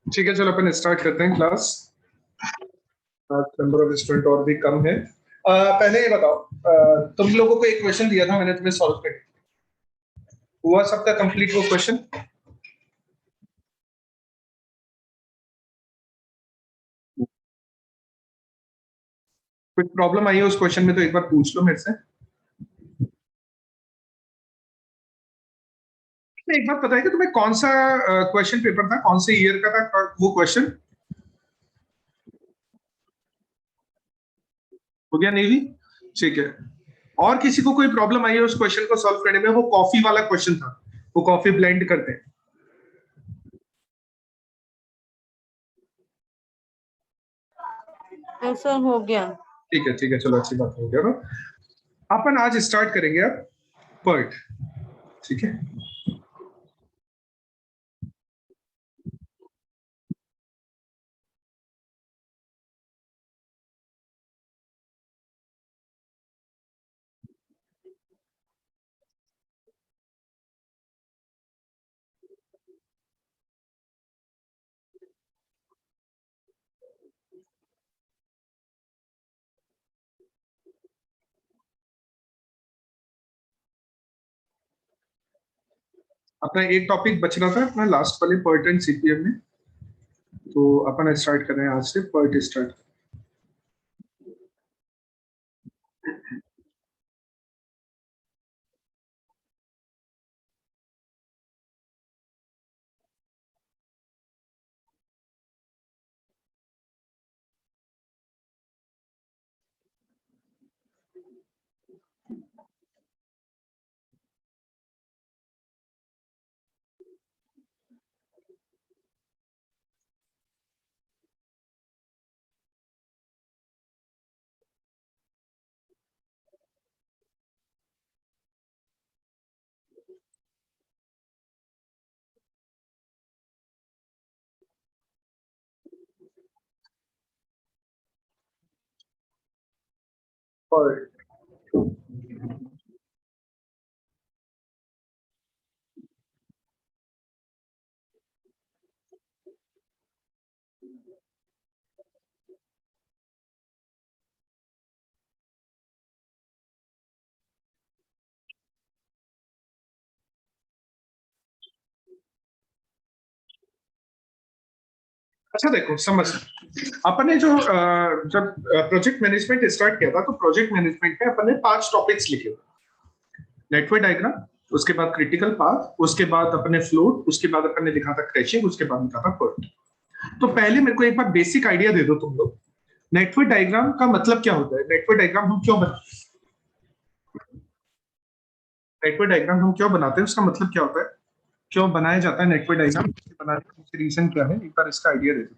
ठीक है, चलो अपन स्टार्ट करते हैं क्लास। आज नंबर ऑफ स्टूडेंट और भी कम है। पहले ये बताओ, तुम लोगों को एक क्वेश्चन दिया था, मैंने तुम्हें सॉल्व कर हुआ सबका कंप्लीट वो क्वेश्चन? कुछ प्रॉब्लम आई है उस क्वेश्चन में तो एक बार पूछ लो मेरे से। एक बात पता है कि तुम्हें कौन सा क्वेश्चन पेपर था, कौन से ईयर का था वो क्वेश्चन? हो गया नेवी? ठीक है। और किसी को कोई प्रॉब्लम आई है उस क्वेश्चन को सॉल्व करने में? वो कॉफी वाला क्वेश्चन था, वो कॉफी ब्लेंड करते हैं। सर हो गया। ठीक है ठीक है, चलो अच्छी बात हो गया ना। अपन आज स्टार्ट करेंगे अब पर्ट। ठीक है। अपना एक टॉपिक बच रहा था अपना लास्ट वाले पर्ट एंड सीपीएम में, तो अपन स्टार्ट कर रहे हैं आज से पर्ट स्टार्ट। पर्ट। अच्छा देखो समझ, अपन ने जो जब प्रोजेक्ट मैनेजमेंट स्टार्ट किया था तो प्रोजेक्ट मैनेजमेंट में अपन ने 5 टॉपिक्स लिखे। नेटवर्क डायग्राम, उसके बाद क्रिटिकल पाथ, उसके बाद अपने फ्लोट, उसके बाद अपन ने लिखा था क्रैशिंग, उसके बाद लिखा था पर्ट। तो पहले मेरे को एक बार बेसिक आइडिया दे दो तुम लोग, नेटवर्क डायग्राम का मतलब क्या होता है? नेटवर्क डायग्राम हम क्यों बनाते हैं? नेटवर्क डायग्राम हम क्यों बनाते हैं, उसका मतलब क्या होता है, क्यों बनाया जाता है नेटवर्क डायग्राम, बनाने का पीछे रीजन क्या है, एक बार इसका आइडिया दे दो।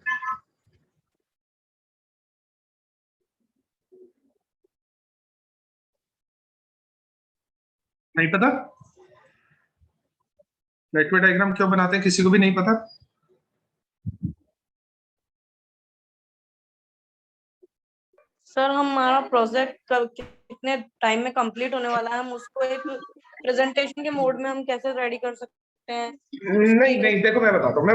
नहीं पता? नेटवर्क डायग्राम क्यों बनाते हैं किसी को भी नहीं पता? सर हमारा प्रोजेक्ट कब कितने टाइम में कंप्लीट होने वाला है, हम उसको एक प्रेजेंटेशन के मोड में हम कैसे रेडी कर सकते हैं नहीं उसकी। नहीं, देखो मैं बताता हूँ।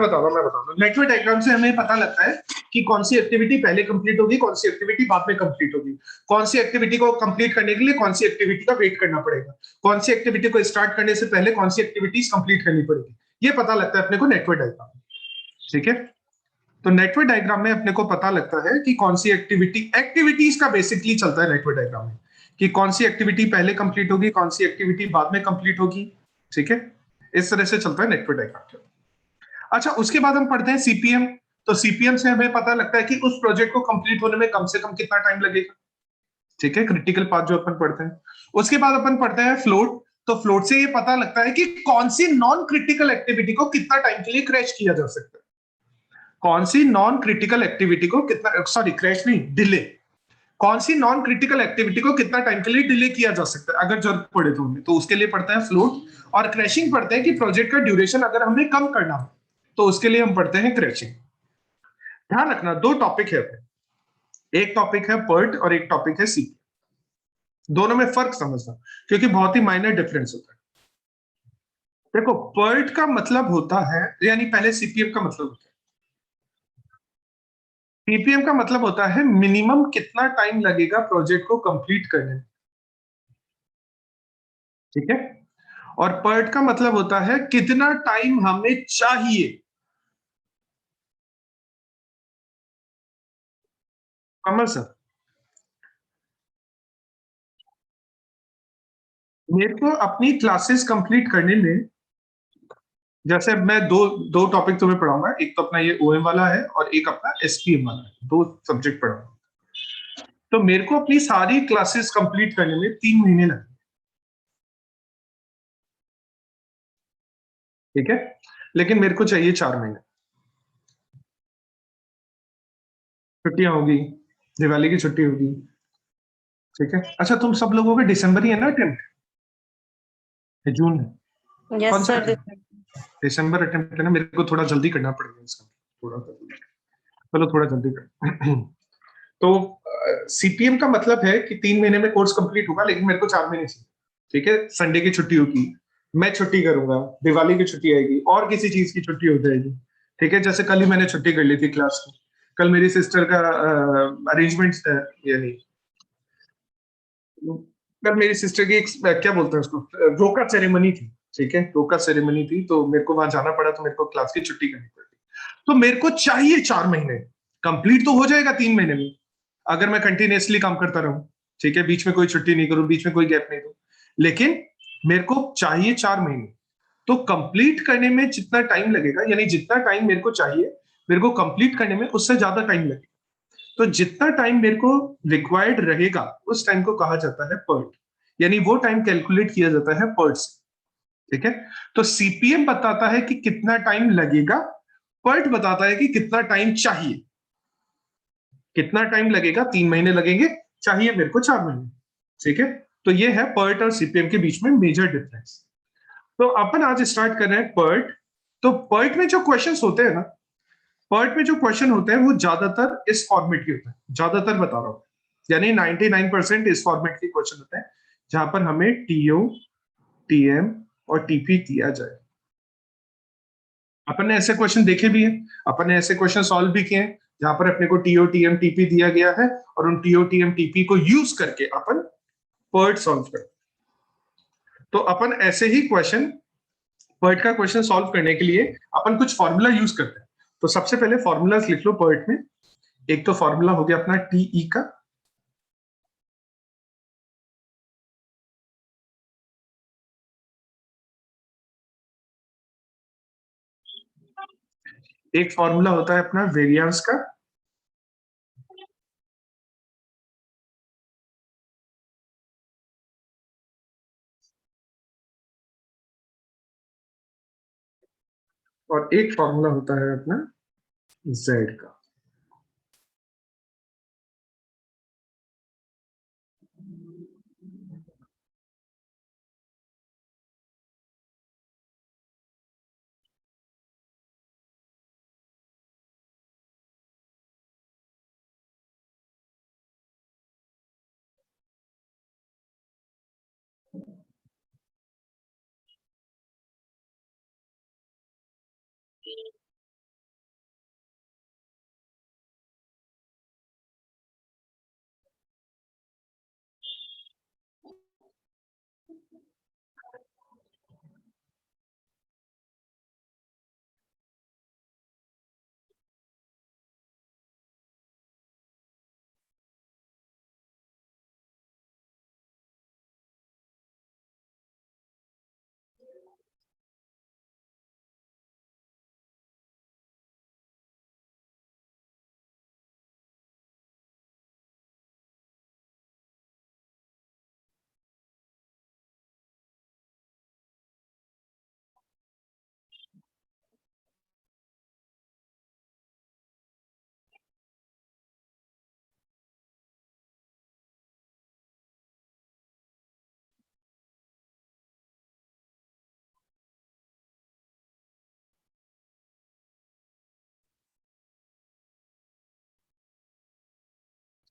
नेटवर्क डायग्राम से हमें पता लगता है कि कौन सी एक्टिविटी पहले कंप्लीट होगी, कौन सी एक्टिविटी बाद में कंप्लीट होगी, कौन सी एक्टिविटी को कंप्लीट करने के लिए कौन सी एक्टिविटी का वेट करना पड़ेगा, कौन सी एक्टिविटी को स्टार्ट करने से पहले कौन सी एक्टिविटीज कंप्लीट करनी पड़ेगी, ये पता लगता है अपने को नेटवर्क डायग्राम। ठीक है। तो नेटवर्क डायग्राम में अपने को पता लगता है कि कौन सी एक्टिविटीज का बेसिकली चलता है नेटवर्क डायग्राम में, कि कौन सी एक्टिविटी पहले कंप्लीट होगी, कौन सी एक्टिविटी बाद में कंप्लीट होगी। ठीक है। इस तरह से चलता है नेटवर्क डायग्राम। अच्छा, उसके बाद हम पढ़ते हैं सीपीएम। तो सीपीएम से हमें पता लगता है कि उस प्रोजेक्ट को कंप्लीट होने में कम से कम कितना टाइम लगेगा। ठीक है, क्रिटिकल पाथ जो अपन पढ़ते हैं। उसके बाद अपन पढ़ते हैं फ्लोट। तो फ्लोट से ये पता लगता है कि कौन सी नॉन क्रिटिकल एक्टिविटी को कितना टाइम के लिए क्रैश किया जा सकता है, कौन सी नॉन क्रिटिकल एक्टिविटी को कितना, सॉरी क्रैश नहीं, डिले, कौन सी नॉन क्रिटिकल एक्टिविटी को कितना टाइम के लिए डिले किया जा सकता है अगर जरूरत पड़े तो हमें, तो उसके लिए पढ़ते हैं फ्लोट। और क्रैशिंग पढ़ते हैं कि प्रोजेक्ट का ड्यूरेशन अगर हमें कम करना हो तो उसके लिए हम पढ़ते हैं क्रैशिंग। ध्यान रखना, 2 टॉपिक है अपने, एक टॉपिक है पर्ट और एक टॉपिक है सी। दोनों में फर्क समझना, क्योंकि बहुत ही माइनर डिफरेंस होता है। देखो, पर्ट का मतलब होता है, यानी पहले सीपीएम का मतलब होता है। पीपीएम का मतलब होता है मिनिमम कितना टाइम लगेगा प्रोजेक्ट को कंप्लीट करने में, ठीक है। और पर्ट का मतलब होता है कितना टाइम हमें चाहिए। कमल सर, मेरे को अपनी क्लासेस कंप्लीट करने में, जैसे मैं दो दो टॉपिक तुम्हें पढ़ाऊंगा, एक तो अपना ये ओएम वाला है और एक अपना एसपीएम वाला है, दो सब्जेक्ट पढ़ाऊंगा। तो मेरे को अपनी सारी क्लासेस कंप्लीट करने में 3 महीने लगे, ठीक है। लेकिन मेरे को चाहिए 4 महीने। छुट्टियां होगी, दिवाली की छुट्टी होगी, ठीक है। अच्छा, तुम सब लोगों का दिसंबर ही है ना अटेम्प्ट, है जून है? कौन यस सा सर। attempt? दिसंबर अटेम्प्ट है ना, मेरे को थोड़ा जल्दी करना पड़ेगा इसका, थोड़ा चलो थोड़ा जल्दी कर। तो सीपीएम का मतलब है कि 3 महीने में कोर्स कंप्लीट होगा, लेकिन मेरे को 4 महीने चाहिए, ठीक है। संडे की छुट्टी होगी, मैं छुट्टी करूंगा, दिवाली की छुट्टी आएगी और किसी चीज की छुट्टी हो जाएगी, ठीक है। जैसे कल ही मैंने छुट्टी कर ली थी क्लास की। कल मेरी सिस्टर का अरेंजमेंट, यानी कल मेरी सिस्टर की एक, क्या बोलते हैं उसको, रोका सेरेमनी थी, ठीक है। रोका सेरेमनी थी, तो मेरे को वहां जाना पड़ा, तो मेरे को क्लास की छुट्टी करनी पड़ी। तो मेरे को चाहिए 4 महीने, कंप्लीट तो हो जाएगा 3 महीने में अगर मैं कंटिन्यूअसली काम करता रहूं, ठीक है। बीच में कोई छुट्टी नहीं करूं, बीच में कोई गैप नहीं दूं, लेकिन मेरे को चाहिए 4 महीने। तो कंप्लीट करने में जितना टाइम लगेगा, यानी जितना टाइम मेरे को चाहिए मेरे को कंप्लीट करने में, उससे ज्यादा टाइम लगेगा। तो जितना टाइम मेरे को रिक्वायर्ड रहेगा उस टाइम को कहा जाता है पर्ट, यानी वो टाइम कैलकुलेट किया जाता है पर्ट से, ठीक है। तो सीपीएम बताता है कि कितना टाइम लगेगा, पर्ट बताता है कि कितना टाइम चाहिए। कितना टाइम लगेगा, 3 महीने लगेंगे, चाहिए मेरे को 4 महीने, ठीक है। तो ये है पर्ट और सीपीएम के बीच में मेजर डिफरेंस। तो अपन आज स्टार्ट कर रहे हैं पर्ट। तो पर्ट में जो क्वेश्चंस होते हैं ना, पर्ट में जो क्वेश्चन होते हैं वो ज्यादातर इस फॉर्मेट के होते हैं, ज्यादातर बता रहा हूं, यानी 99% इस फॉर्मेट के क्वेश्चन होते हैं, जहां पर हमें टीओ, टीएम और टीपी दिया जाए। अपन ने ऐसे क्वेश्चन देखे भी हैं, अपन ने ऐसे क्वेश्चन सॉल्व भी किए हैं, जहां पर अपने को टीओ टीएम टीपी दिया गया है, और उन टीओ टीएम टीपी को यूज करके अपन पर्ट सॉल्व करते हैं। तो अपन ऐसे ही क्वेश्चन, पर्ट का क्वेश्चन सॉल्व करने के लिए अपन कुछ फॉर्मूला यूज करते हैं। तो सबसे पहले फॉर्मूलाज लिख लो पर्ट में। एक तो फॉर्मूला हो गया अपना टीई का, एक फॉर्मूला होता है अपना वेरिएंस का, और एक फॉर्मूला होता है अपना जेड का।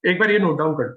एक बार ये नोट डाउन कर।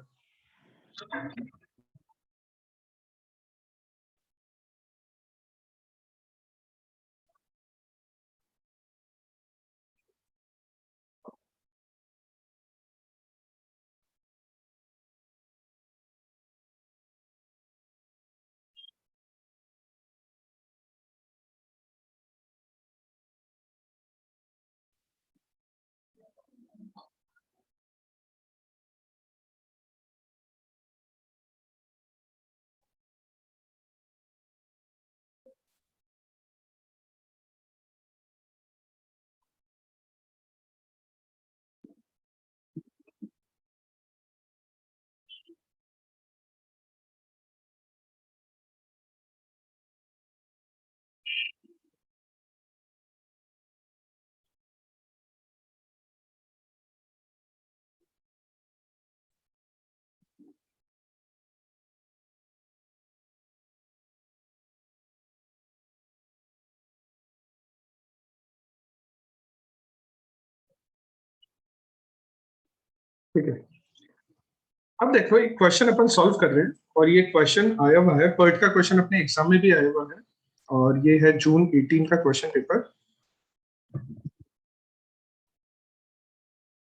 ठीक है, अब देखो एक क्वेश्चन अपन सॉल्व कर रहे हैं, और ये क्वेश्चन आया हुआ है, पर्ट का क्वेश्चन अपने एग्जाम में भी आया हुआ है, और ये है जून 18 का क्वेश्चन पेपर।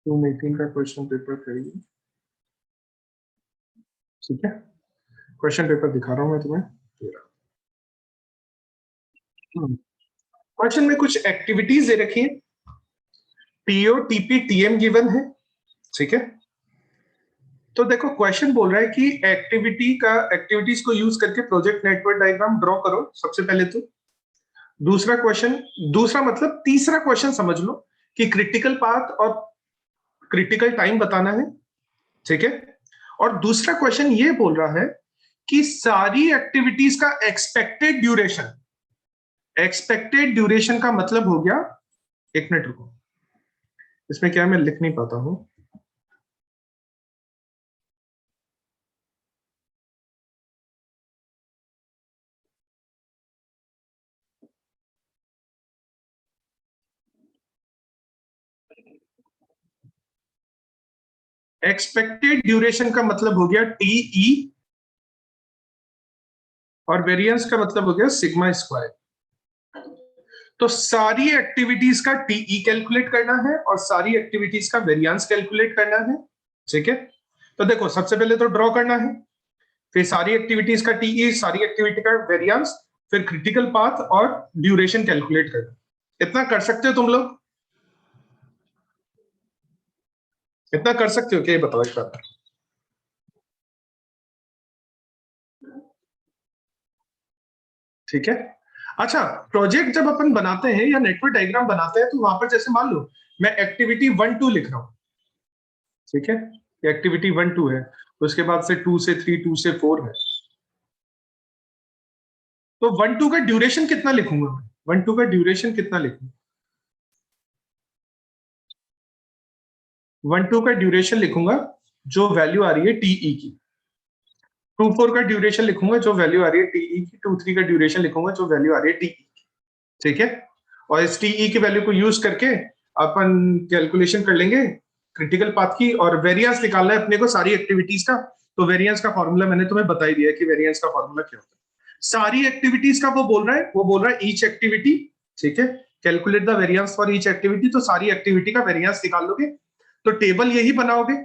जून 18 का क्वेश्चन पेपर है ये, ठीक है। क्वेश्चन पेपर दिखा रहा हूं मैं तुम्हें। क्वेश्चन में कुछ एक्टिविटीज दे रखी है, टीओ टीपी टीएम गिवन है, ठीक है। तो देखो क्वेश्चन बोल रहा है कि एक्टिविटीज को यूज करके प्रोजेक्ट नेटवर्क डायग्राम ड्रॉ करो, सबसे पहले तो। दूसरा क्वेश्चन, दूसरा मतलब तीसरा क्वेश्चन समझ लो कि क्रिटिकल पाथ और क्रिटिकल टाइम बताना है, ठीक है। और दूसरा क्वेश्चन ये बोल रहा है कि सारी एक्टिविटीज का एक्सपेक्टेड ड्यूरेशन, एक्सपेक्टेड ड्यूरेशन का मतलब हो गया, एक मिनट रुको, इसमें क्या है, मैं लिख नहीं पाता हूं। एक्सपेक्टेड ड्यूरेशन का मतलब हो गया टीई, और वेरिएंस का मतलब हो गया सिग्मा स्क्वायर। तो सारी एक्टिविटीज का टीई कैलकुलेट करना है और सारी एक्टिविटीज का वेरिएंस कैलकुलेट करना है, ठीक है। तो देखो सबसे पहले तो ड्रॉ करना है, फिर सारी एक्टिविटीज का टीई, सारी एक्टिविटी का वेरिएंस, फिर क्रिटिकल पाथ और ड्यूरेशन कैलकुलेट करना। इतना कर सकते हो तुम लोग? इतना कर सकते हो क्या, ये बताओ एक बार। ठीक है। अच्छा, प्रोजेक्ट जब अपन बनाते हैं या नेटवर्क डायग्राम बनाते हैं, तो वहां पर जैसे मान लो मैं एक्टिविटी 1 2 लिख रहा हूँ, ठीक है। एक्टिविटी 1 2 है, उसके बाद से 2 से 3, 2 से 4 है। तो 1 2 का ड्यूरेशन कितना लिखूंगा मैं? 1 2 का ड्यूरेशन कितना लिखूंगा? 1 2 का ड्यूरेशन लिखूंगा जो वैल्यू आ रही है टीई की। 2 4 का ड्यूरेशन लिखूंगा जो वैल्यू आ रही है टीई की। 2 3 का ड्यूरेशन लिखूंगा जो वैल्यू आ रही है टीई की, ठीक है। और इस टीई की वैल्यू को यूज करके अपन कैलकुलेशन कर लेंगे क्रिटिकल पाथ की, और वेरिएंस निकालना है अपने को सारी एक्टिविटीज का। तो वेरिएंस का फॉर्मूला मैंने तुम्हें बता ही दिया है कि वेरिएंस का फॉर्मूला क्या होता है। सारी एक्टिविटीज का वो बोल रहा है, वो बोल रहा है ईच एक्टिविटी, ठीक है। Calculate the variance for each activity, तो सारी एक्टिविटी का वेरिएंस निकाल लोगे, तो टेबल यही बनाओगे,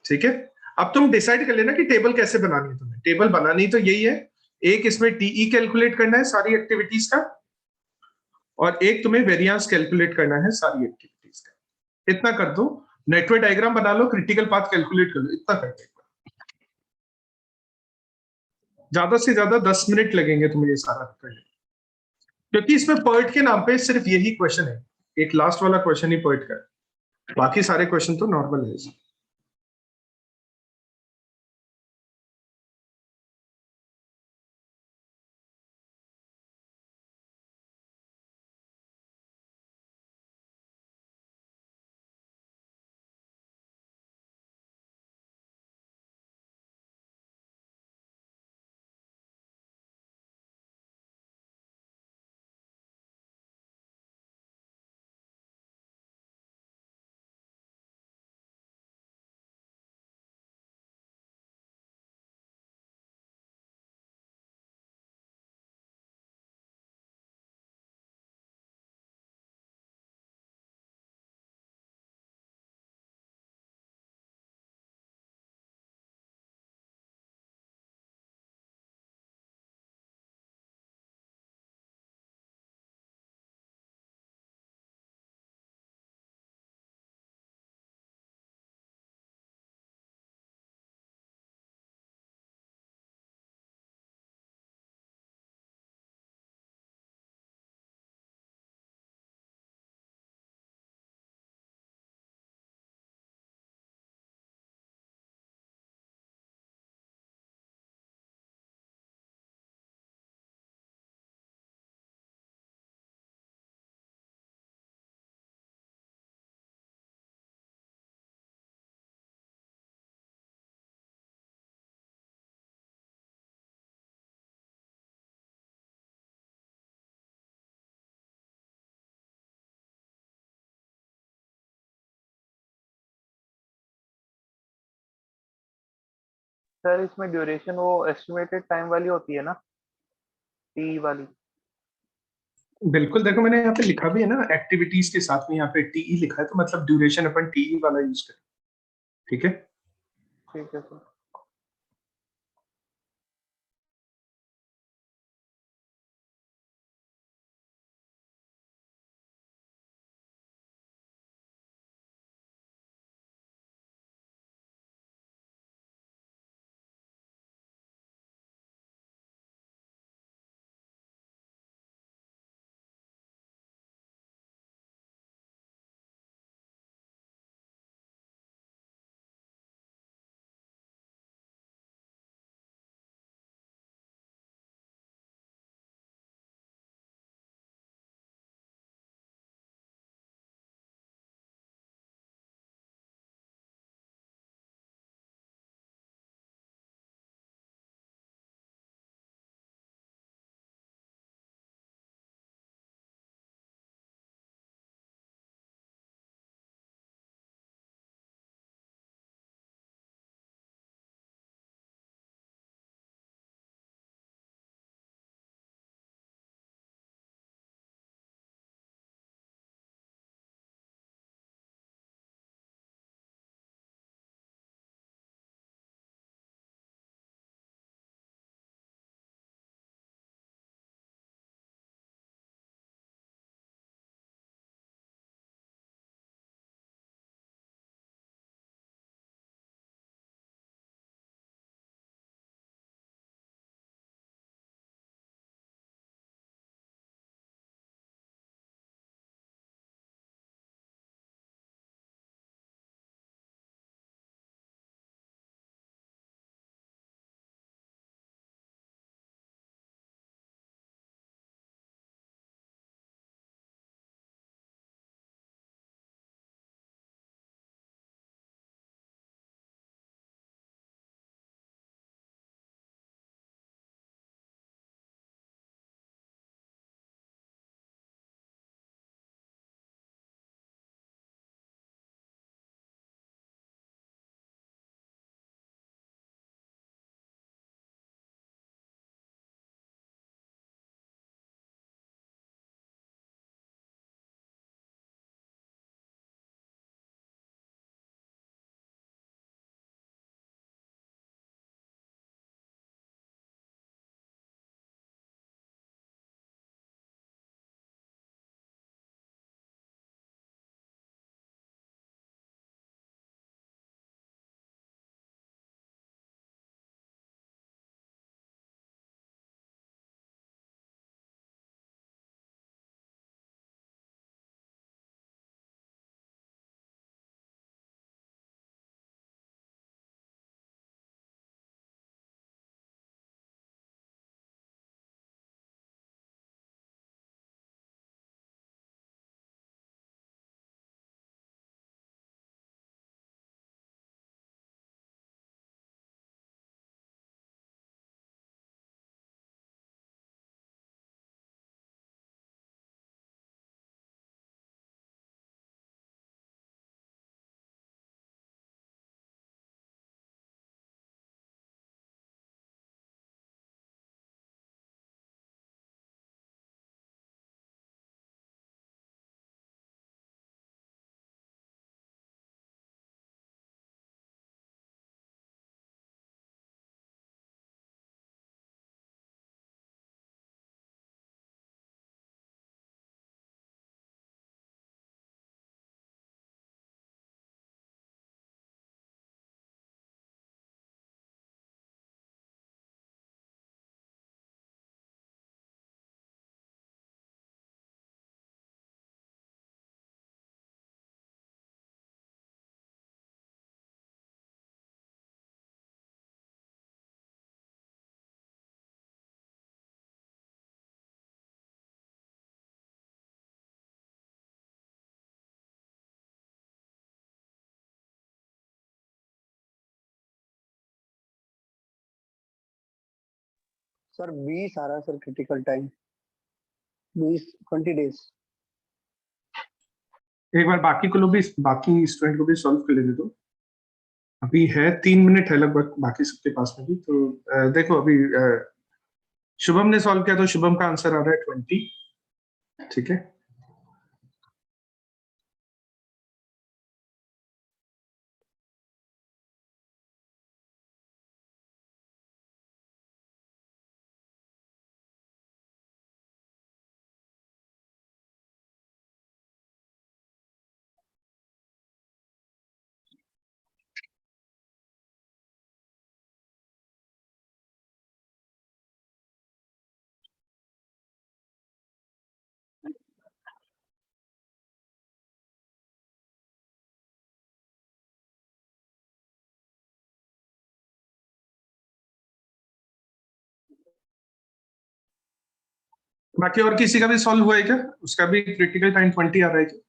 ठीक है। अब तुम डिसाइड कर लेना कि टेबल कैसे बनानी है तुम्हें। टेबल बनानी तो यही है, एक इसमें टीई कैलकुलेट करना है सारी एक्टिविटीज का, और एक तुम्हें वेरिएंस कैलकुलेट करना है सारी एक्टिविटीज का। इतना कर दो, नेटवर्क डायग्राम बना लो, क्रिटिकल पाथ कैलकुलेट कर लो, इतना कर दो। ज्यादा से ज्यादा 10 मिनट लगेंगे तुम्हें ये सारा करने, क्योंकि इसमें पर्ट के नाम पे सिर्फ यही क्वेश्चन है, एक लास्ट वाला क्वेश्चन ही पर्ट का है, बाकी सारे क्वेश्चन तो नॉर्मल है। सर इसमें ड्यूरेशन वो एस्टिमेटेड टाइम वाली होती है ना, टी वाली? बिल्कुल, देखो मैंने यहाँ पे लिखा भी है ना, एक्टिविटीज के साथ में यहाँ पे टीई लिखा है, तो मतलब ड्यूरेशन अपन टीई वाला यूज करें। ठीक है। ठीक है सर। सर 20 आ रहा है सर, क्रिटिकल टाइम 20 days। एक बार बाकी को भी, बाकी स्टूडेंट को भी सॉल्व कर लेने दो। अभी है 3 मिनट है लगभग बाकी सबके पास में भी, तो देखो अभी शुभम ने सॉल्व किया तो शुभम का आंसर आ रहा है 20। ठीक है, बाकी और किसी का भी सॉल्व हुआ है क्या? उसका भी क्रिटिकल टाइम 20 आ रहा है क्या?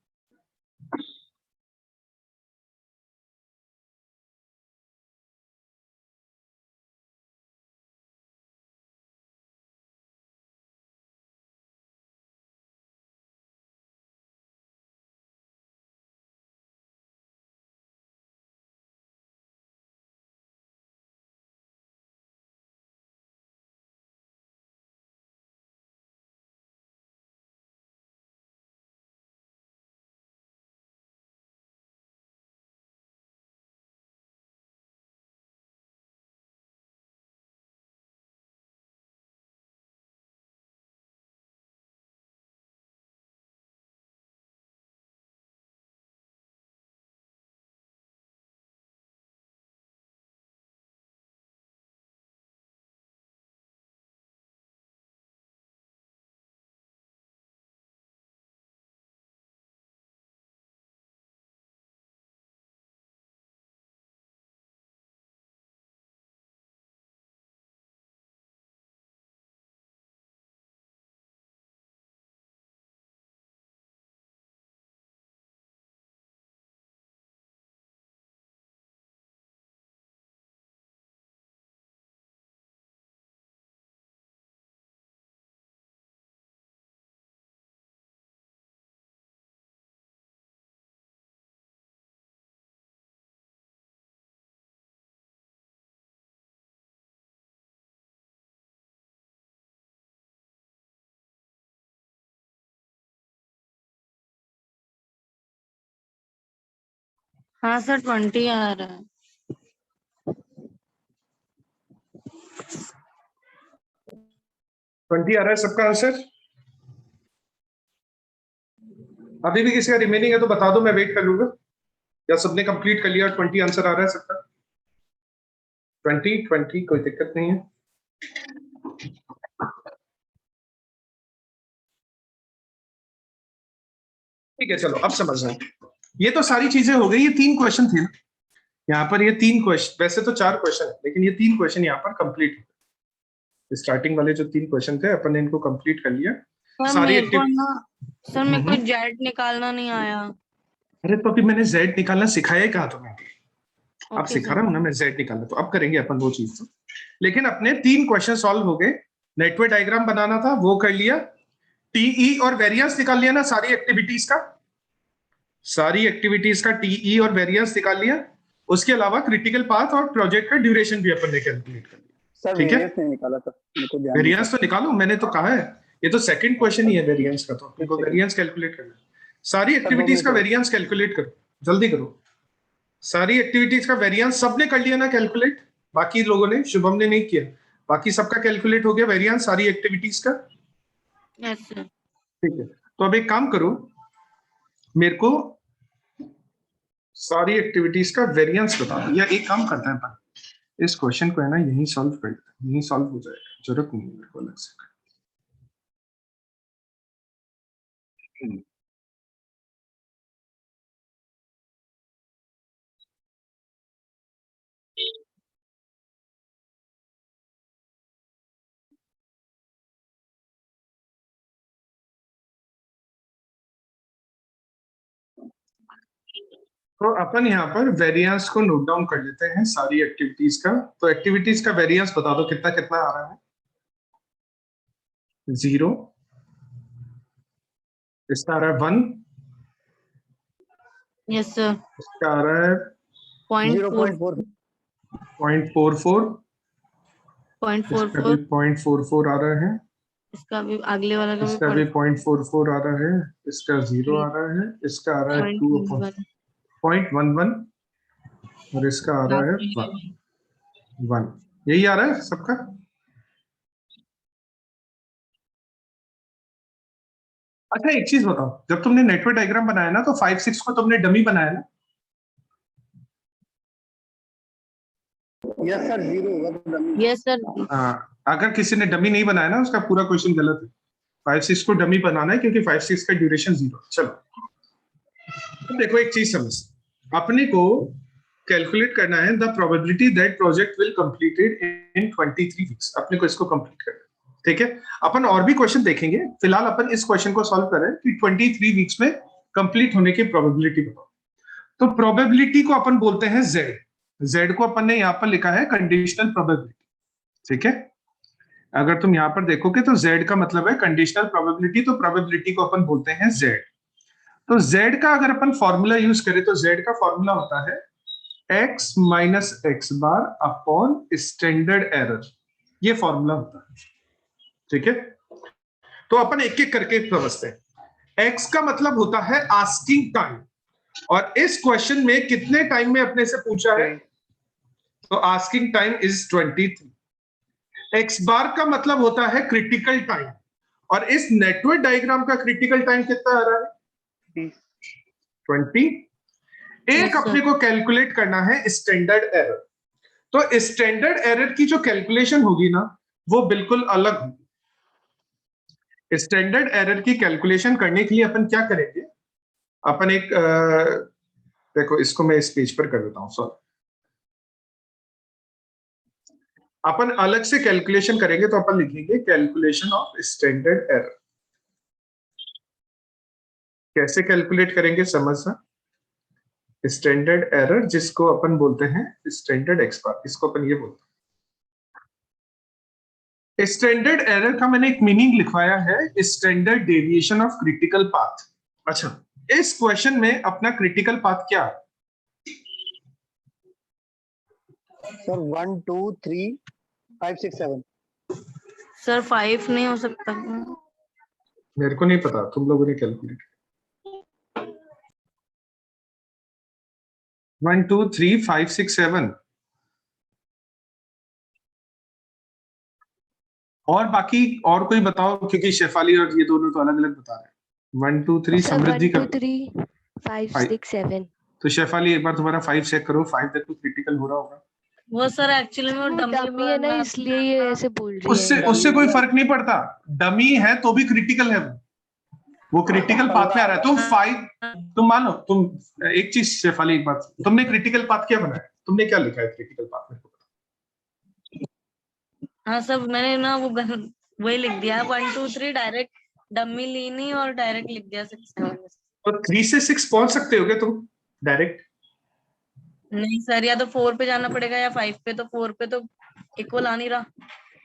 हाँ सर 20 आ रहा है। 20 आ रहा है सबका आंसर? अभी भी किसी का रिमेनिंग है तो बता दो, मैं वेट कर लूंगा। या सबने कंप्लीट कर लिया? 20 आंसर आ रहा है सबका? 20 कोई दिक्कत नहीं है। ठीक है, चलो अब समझ रहे हैं। ये तो सारी चीजें हो गई, ये 3 क्वेश्चन थे ना यहाँ पर। ये 3 क्वेश्चन, वैसे तो 4 क्वेश्चन है, लेकिन ये 3 क्वेश्चन यहाँ पर कंप्लीट हो। स्टार्टिंग वाले जो 3 क्वेश्चन थे अपन ने इनको कंप्लीट कर लिया। सर सारी मेरे को एक्टिव ना सर मेरे को जेड निकालना नहीं आया। अरे तो अभी मैंने जेड निकालना सिखाया ही कहा तुम्हें? अब ओके सिखा सर। रहा हूं ना मैं जेड निकालना, तो अब करेंगे अपन वो चीज तो। लेकिन अपने 3 क्वेश्चन सॉल्व हो गए। नेटवर्क डायग्राम बनाना था वो कर लिया। टीई और वेरिएंस निकाल लिया ना सारी एक्टिविटीज का। सारी एक्टिविटीज का टीई और वेरिएंस निकाल लिया। उसके अलावा क्रिटिकल पाथ और प्रोजेक्ट का ड्यूरेशन भी अपन ने कैलकुलेट कर लिया। सर ठीक है, वेरियस नहीं निकाला था, मेरे को ध्यान नहीं था। वेरिएंस तो निकालो, मैंने तो कहा है। ये तो सेकंड क्वेश्चन ही है वेरिएंस का, तो अपन एक को सेकंड वेरिएंस कैलकुलेट करना है। सारी सर, 2 एक्टिविटीज मिनट का रुको। वेरिएंस कैलकुलेट करो, जल्दी करो। सारी एक्टिविटीज का वेरिएंस सबने कर लिया ना कैलकुलेट? बाकी लोगों ने, शुभम ने नहीं किया। बाकी सबका कैलकुलेट हो गया वेरिएंस सारी एक्टिविटीज का? Yes sir. ठीक है, तो अब एक काम करो, मेरे को सारी एक्टिविटीज का वेरिएंस बता दो। या एक काम करते हैं अपन, इस क्वेश्चन को है ना यही सॉल्व कर लेते हैं, यही सॉल्व हो जाएगा, जरूरत नहीं है मेरे को अलग से। तो अपन यहाँ पर वेरिएंस को नोट डाउन कर लेते हैं सारी एक्टिविटीज का। तो एक्टिविटीज का वेरिएंस बता दो कितना कितना आ रहा है? 0, इसका आ रहा है 1, यस सर। इसका आ रहा है 0.4 0.44 इसका भी 0.44 0.44 आ रहा है, इसका भी अगले वाला का इसका भी भी 0.44 आ रहा है, इसका 0 आ रहा है, इसका आ रहा है 2.11 और इसका आ रहा है 1। यही आ रहा है सबका। अच्छा एक चीज बताओ, जब तुमने नेटवर्क डायग्राम बनाया ना तो 5 6 को तुमने डमी बनाया ना? यस सर, 0 होगा तो डमी। Yes sir. अगर किसी ने डमी नहीं बनाया ना उसका पूरा क्वेश्चन गलत है। 5 6 को डमी बनाना है क्योंकि 5 6 का ड्यूरेशन 0। चलो तो देखो एक चीज समझ, अपने को कैलकुलेट करना है the probability that project will completed in 23 weeks. अपने को इसको कंप्लीट करना है, ठीक है। अपन और भी क्वेश्चन देखेंगे, फिलहाल अपन इस क्वेश्चन को सॉल्व करें कि 23 वीक्स में कंप्लीट होने की प्रोबेबिलिटी बताओ। तो प्रोबेबिलिटी को अपन बोलते हैं जेड। जेड को अपन ने यहाँ पर लिखा है कंडीशनल प्रोबेबिलिटी, ठीक है। अगर तुम यहाँ पर देखोगे तो जेड का मतलब है कंडीशनल प्रोबेबिलिटी, तो प्रोबेबिलिटी को अपन बोलते हैं जेड। तो जेड का अगर अपन फॉर्मूला यूज करें तो जेड का फॉर्मूला होता है x minus x bar upon standard error, ये फॉर्मूला होता है, ठीक है। तो अपन एक एक करके समझते हैं। x का मतलब होता है आस्किंग टाइम, और इस क्वेश्चन में कितने टाइम में अपने से पूछा है, तो आस्किंग टाइम इज 23। एक्स बार का मतलब होता है क्रिटिकल टाइम, और इस नेटवर्क डायग्राम का क्रिटिकल टाइम कितना आ रहा है 20। एक अपने को कैलकुलेट करना है स्टैंडर्ड एरर। तो स्टैंडर्ड एरर की जो कैलकुलेशन होगी ना वो बिल्कुल अलग होगी। स्टैंडर्ड एरर की कैलकुलेशन करने के लिए अपन क्या करेंगे, अपन एक देखो इसको मैं इस पेज पर कर देता हूं सॉरी। अपन अलग से कैलकुलेशन करेंगे, तो अपन लिखेंगे कैलकुलेशन ऑफ स्टैंडर्ड एरर। कैसे कैलकुलेट करेंगे समझना। स्टैंडर्ड एरर जिसको अपन बोलते हैं स्टैंडर्ड एक्स बार, इसको अपन ये बोलते हैं। स्टैंडर्ड एरर का मैंने एक मीनिंग लिखवाया है standard deviation of critical path. अच्छा इस क्वेश्चन में अपना क्रिटिकल पाथ क्या है? सर 1 2 3 5 6 7। सर 5 नहीं हो सकता। मेरे को नहीं पता, तुम लोगों ने कैलकुलेट। 1 2 3 5 6 7 और बाकी और कोई बताओ, क्योंकि शेफाली और ये दोनों तो अलग अलग बता रहे हैं। 1 2 3 समृद्धि का 1 2 3 5 6 7। तो शेफाली एक बार तुम्हारा 5 चेक करो, 5 तक तो क्रिटिकल हो रहा होगा। वो सर एक्चुअली में वो डमी है ना, इसलिए ये ऐसे बोल रही उससे है। उससे कोई फर्क नहीं पड़ता, डमी है तो भी क्रिटिकल है वो क्रिटिकल पाथ में आ रहा है। तुम 5 तुम मानो, तुम एक चीज शेफाली एक बात, तुमने क्रिटिकल पाथ क्या बनाया, तुमने क्या लिखा है क्रिटिकल पाथ में? हाँ सब मैंने ना वो वही लिख दिया 1 2 3 डायरेक्ट डमी ली नहीं और डायरेक्ट लिख दिया 6 7। तो 3 से 6 पहुंच सकते होगे तुम डायरेक्ट? नहीं सर, या तो 4 पे जाना पड़ेगा या 5 पे, तो 4 पे तो इक्वल आ नहीं रहा।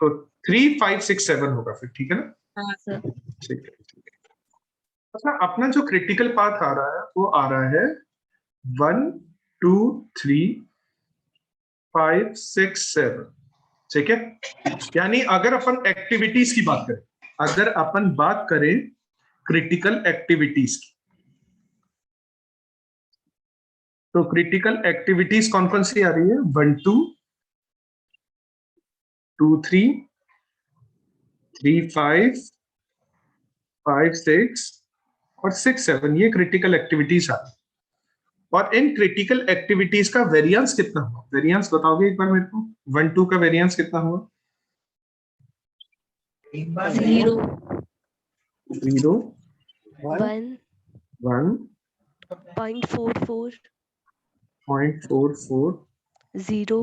तो 3 5 6 7 होगा फिर, ठीक है ना? हाँ सर। ठीक है ठीक है। अच्छा अपना जो क्रिटिकल पाथ आ रहा है वो आ रहा है 1 2 3 5 6 7, ठीक है। यानी अगर अपन एक्टिविटीज की बात करें, अगर अपन बात करें क्रिटिकल एक्टिविटीज की, तो क्रिटिकल एक्टिविटीज कौन कौन सी आ रही है? 1 2 2 3 3 5 5 6 और 6 7, ये क्रिटिकल एक्टिविटीज आ रही है। और इन क्रिटिकल एक्टिविटीज का वेरिएंस कितना हुआ, वेरिएंस बताओगे एक बार मेरे को? 1 2 का वेरिएंस कितना हुआ? 0 0 1 1 0.44 0.44 0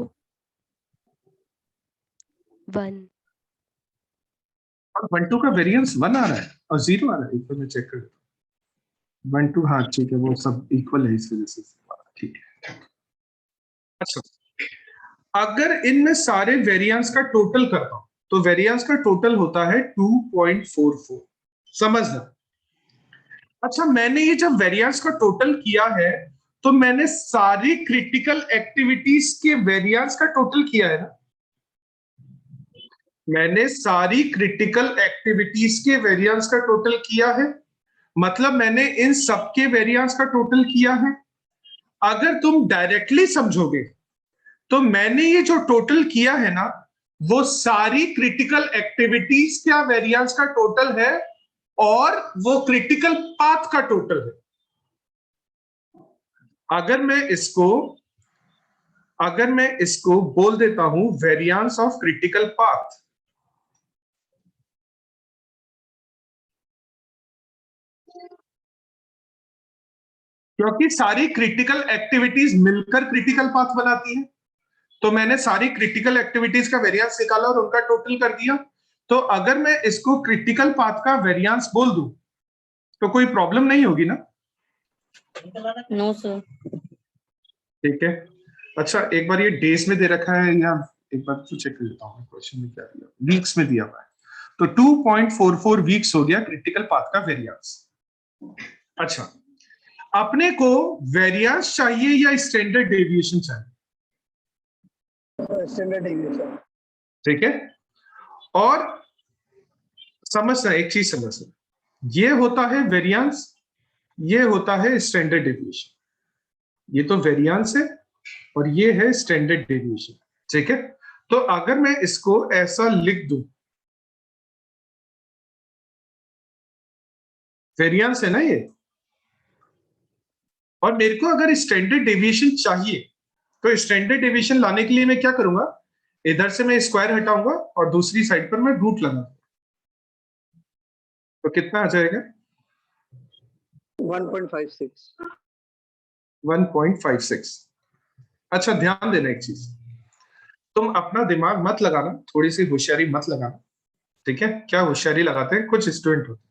1। और 1 2 का वेरिएंस 1 आ रहा है और 0 आ रहा है। एक बार मैं चेक कर 1 2, हाँ ठीक है, वो सब इक्वल है इस वजह से, ठीक है। अच्छा अगर इनमें सारे वेरिएंस का टोटल करता हूं तो वेरिएंस का टोटल होता है 2.44, समझना। अच्छा मैंने ये जब वेरिएंस का टोटल किया है तो मैंने सारी क्रिटिकल एक्टिविटीज के वेरिएंस का टोटल किया है ना, मैंने सारी क्रिटिकल एक्टिविटीज के वेरिएंस का टोटल किया है, मतलब मैंने इन सबके वेरिएंस का टोटल किया है। अगर तुम डायरेक्टली समझोगे तो मैंने ये जो टोटल किया है ना, वो सारी क्रिटिकल एक्टिविटीज का वेरिएंस का टोटल है और वो क्रिटिकल पाथ का टोटल है। अगर मैं इसको बोल देता हूं वेरिएंस ऑफ क्रिटिकल पाथ, क्योंकि सारी क्रिटिकल एक्टिविटीज मिलकर क्रिटिकल पाथ बनाती है, तो मैंने सारी क्रिटिकल एक्टिविटीज का वेरिएंस निकाला और उनका टोटल कर दिया। तो अगर मैं इसको क्रिटिकल पाथ का वेरिएंस बोल दूं तो कोई प्रॉब्लम नहीं होगी ना? No sir. ठीक है, अच्छा एक बार ये डेज में दे रखा है या एक बार तो चेक कर लेता हूँ क्वेश्चन में क्या दिया, वीक्स में दिया हुआ है। तो 2.44 वीक्स हो गया क्रिटिकल पाथ का वेरिएंस। अच्छा, अपने को वेरिएंस चाहिए या स्टैंडर्ड डेविएशन चाहिए? Standard deviation. ठीक है, और समझना, एक चीज समझना, ये होता है वेरिएंस, ये होता है स्टैंडर्ड डेविएशन। ये तो वेरिएंस है और ये है स्टैंडर्ड डेविएशन। ठीक है, तो अगर मैं इसको ऐसा लिख दूं, वेरिएंस है ना ये, और मेरे को अगर स्टैंडर्ड डेविएशन चाहिए तो स्टैंडर्ड डेविएशन लाने के लिए मैं क्या करूंगा, इधर से मैं स्क्वायर हटाऊंगा और दूसरी साइड पर मैं रूट लगाऊंगा। तो कितना आ जाएगा? 1.56। 1.56। अच्छा ध्यान देना एक चीज, तुम अपना दिमाग मत लगाना, थोड़ी सी होशियारी मत लगाना। ठीक है, क्या होशियारी लगाते हैं कुछ स्टूडेंट होते हैं,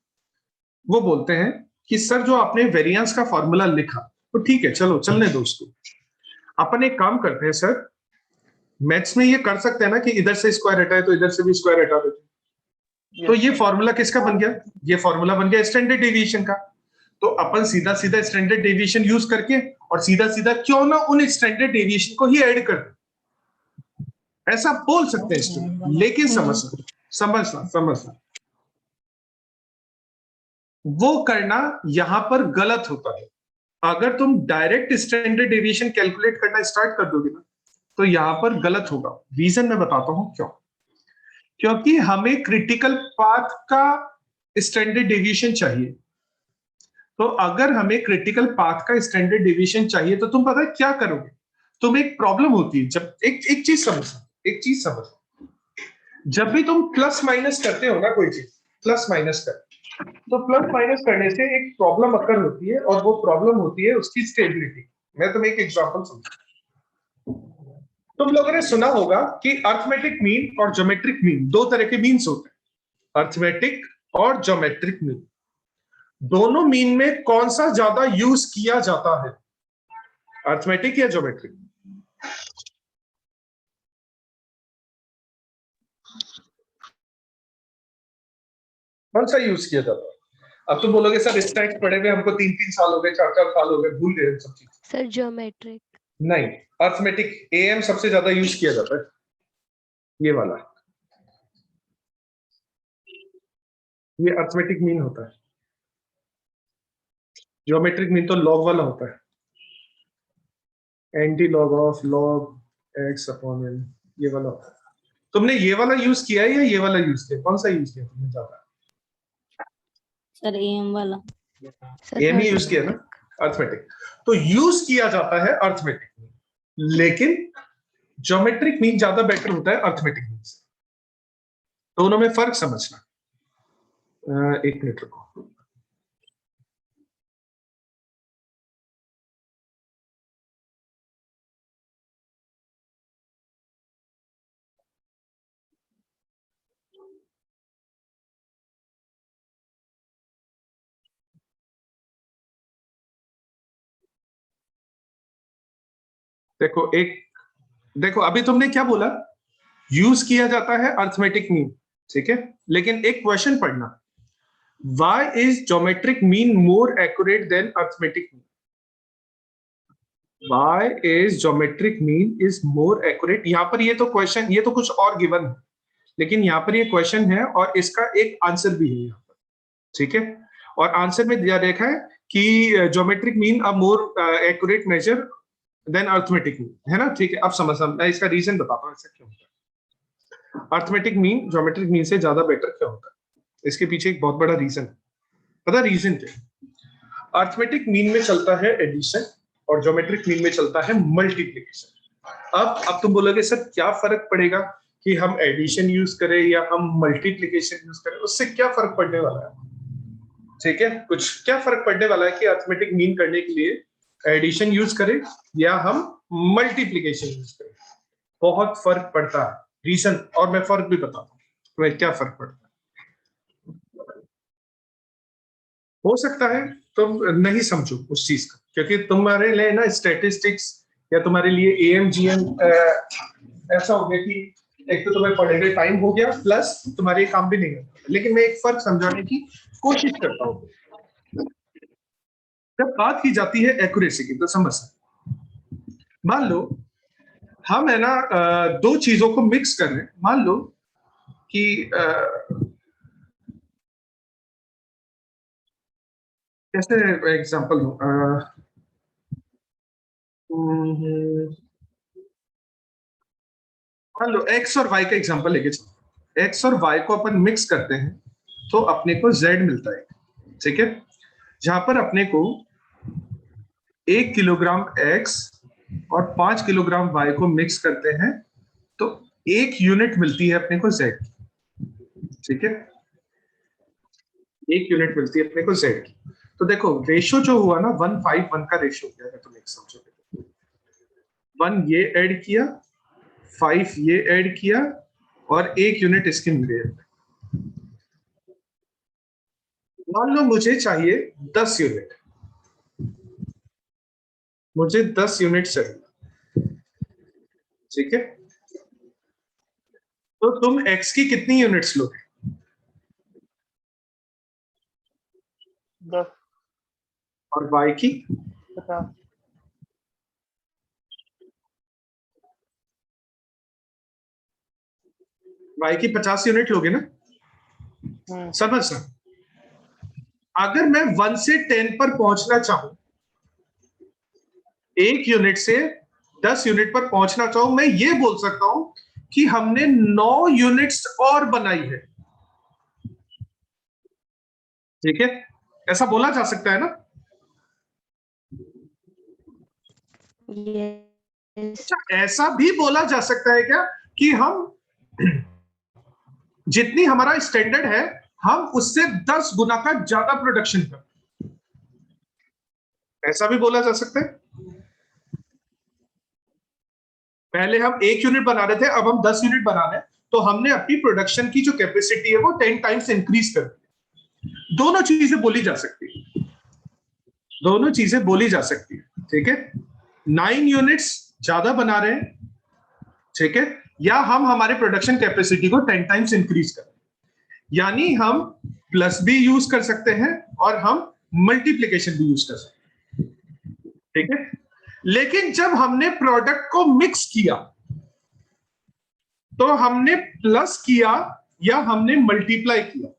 वो बोलते हैं कि सर जो आपने वेरिएंस का फॉर्मूला लिखा तो ठीक है, चलो चलने दो उसको, अपन एक काम करते हैं सर, मैथ्स में ये कर सकते हैं ना कि इधर से स्क्वायर हटाए तो इधर से भी स्क्वायर हटा देते हैं। तो ये फॉर्मूला किसका बन गया? ये फॉर्मूला बन गया स्टैंडर्ड डेविएशन का। तो अपन सीधा सीधा स्टैंडर्ड डेविएशन यूज करके और सीधा सीधा क्यों ना उन स्टैंडर्ड डेविएशन को ही ऐड कर दें, ऐसा बोल सकते हैं स्टूडेंट, लेकिन समझना वो करना यहां पर गलत होता है। अगर तुम डायरेक्ट स्टैंडर्ड डेविएशन कैलकुलेट करना स्टार्ट कर दोगे ना तो यहां पर गलत होगा। रीजन मैं बताता हूं क्यों। क्योंकि हमें क्रिटिकल पाथ का स्टैंडर्ड डेविएशन चाहिए, तो अगर हमें क्रिटिकल पाथ का स्टैंडर्ड डेविएशन चाहिए तो तुम पता है क्या करोगे, तुम एक प्रॉब्लम होती है जब एक चीज समझो, जब भी तुम प्लस माइनस करते हो ना कोई चीज, प्लस माइनस कर, तो प्लस माइनस करने से एक प्रॉब्लम अकर होती है और वो प्रॉब्लम होती है उसकी स्टेबिलिटी। मैं तुम्हें एक एग्जांपल समझाऊं। तुम लोगों ने सुना होगा कि अर्थमेटिक मीन और ज्योमेट्रिक मीन दो तरह के मीन्स होते हैं, अर्थमेटिक और ज्योमेट्रिक मीन। दोनों मीन में कौन सा ज्यादा यूज किया जाता है, अर्थमेटिक या ज्योमेट्रिक? कौन सा यूज किया जाता है? अब तुम बोलोगे सर स्टैक्स पढ़े हुए हमको 3-3 साल हो गए, 4-4 साल हो गए, भूल गए सब चीज। Sir geometric. नहीं, अर्थमेटिक एएम सबसे ज्यादा यूज किया जाता है, ये वाला, ये अर्थमेटिक मीन होता है। ज्योमेट्रिक मीन तो लॉग वाला होता है, anti log of log X upon N, ये वाला होता है। तुमने ये वाला यूज किया है या ये वाला यूज किया? कौन सा यूज किया तुमने ज्यादा? सर एम वाला। सर एम ही यूज किया ना, अर्थमेटिक। तो यूज किया जाता है अर्थमेटिक मीन, लेकिन ज्योमेट्रिक मीन ज्यादा बेटर होता है अर्थमेटिक मीन से। दोनों में फर्क समझना। एक मिनट रुको। देखो अभी तुमने क्या बोला, यूज किया जाता है अर्थमेटिक मीन, ठीक है, लेकिन एक क्वेश्चन पढ़ना, why is geometric mean more accurate then arithmetic mean? Why is geometric mean is more accurate? यहाँ पर ये तो क्वेश्चन, ये तो कुछ और गिवन है, लेकिन यहाँ पर ये क्वेश्चन है और इसका एक आंसर भी है यहाँ पर, ठीक है। और आंसर में दिया देखा है कि geometric mean a more accurate measure than arithmetic mean, है ना, ठीक है। अब समझ, मैं इसका रीजन बताता हूँ ऐसा क्यों होता है। अर्थमेटिक मीन ज्योमेट्रिक मीन से ज्यादा बेटर क्यों होता है, इसके पीछे एक बहुत बड़ा रीजन है। पता रीजन क्या? अर्थमेटिक मीन में चलता है एडिशन और ज्योमेट्रिक मीन में चलता है मल्टीप्लिकेशन। अब तुम बोलोगे सर क्या फर्क पड़ेगा कि हम एडिशन यूज करें या हम मल्टीप्लिकेशन यूज करें, उससे क्या फर्क पड़ने वाला है, ठीक है। कुछ क्या फर्क पड़ने वाला है कि अर्थमेटिक मीन करने के लिए एडिशन यूज करें या हम मल्टीप्लिकेशन यूज करें? बहुत फर्क पड़ता है, रीजन, और मैं फर्क भी बताता हूँ तुम्हें क्या फर्क पड़ता है। हो सकता है तुम नहीं समझो उस चीज का, क्योंकि तुम्हारे लिए ना स्टैटिस्टिक्स या तुम्हारे लिए एएमजीएम ऐसा हो गया कि एक तो तुम्हें पढ़ने टाइम हो गया प्लस तुम्हारे काम भी नहीं होता, लेकिन मैं एक फर्क समझाने की कोशिश करता हूँ। जब बात की जाती है एक्यूरेसी की तो समझ, मान लो हम है ना दो चीजों को मिक्स कर रहे हैं। मान लो कि कैसे एग्जांपल दूं, मान लो एक्स और वाई का एग्जांपल लेके चलो। एक्स और वाई को अपन मिक्स करते हैं तो अपने को जेड मिलता है, ठीक है। जहां पर अपने को 1 किलोग्राम एक्स और 5 किलोग्राम वाई को मिक्स करते हैं तो 1 यूनिट मिलती है अपने को जेड, ठीक है। 1 यूनिट मिलती है अपने को जेड की। तो देखो रेशो जो हुआ ना 1:5:1 का रेशो किया है, तुम एक समझो, 1 ये ऐड किया, 5 ये ऐड किया और 1 यूनिट इसकी मिल गई। मान लो मुझे चाहिए 10 यूनिट, मुझे 10 यूनिट चाहिए, ठीक है। तो तुम x की कितनी यूनिट्स लोगे? 10, और y की? 50, y की 50 यूनिट लोगे ना? समझ ना, अगर मैं 1 से 10 पर पहुंचना चाहूं, 1 यूनिट से 10 यूनिट पर पहुंचना चाहूं, मैं ये बोल सकता हूं कि हमने 9 यूनिट्स और बनाई है, ठीक है। ऐसा बोला जा सकता है ना? Yes. अच्छा, ऐसा भी बोला जा सकता है क्या कि हम जितनी हमारा स्टैंडर्ड है हम उससे 10 गुना का ज्यादा प्रोडक्शन कर, ऐसा भी बोला जा सकता है। पहले हम 1 यूनिट बना रहे थे, अब हम 10 यूनिट बना रहे हैं, तो हमने अपनी प्रोडक्शन की जो कैपेसिटी है वो 10 टाइम्स इंक्रीज कर दी। दोनों चीजें बोली जा सकती है, दोनों चीजें बोली जा सकती है, ठीक है। 9 यूनिट्स ज्यादा बना रहे हैं, ठीक है, या हम हमारे प्रोडक्शन कैपेसिटी को 10 टाइम्स इंक्रीज कर रहे हैं। यानी हम प्लस भी यूज कर सकते हैं और हम मल्टीप्लीकेशन भी यूज कर सकते हैं, ठीक है। लेकिन जब हमने प्रोडक्ट को मिक्स किया तो हमने प्लस किया या हमने मल्टीप्लाई किया?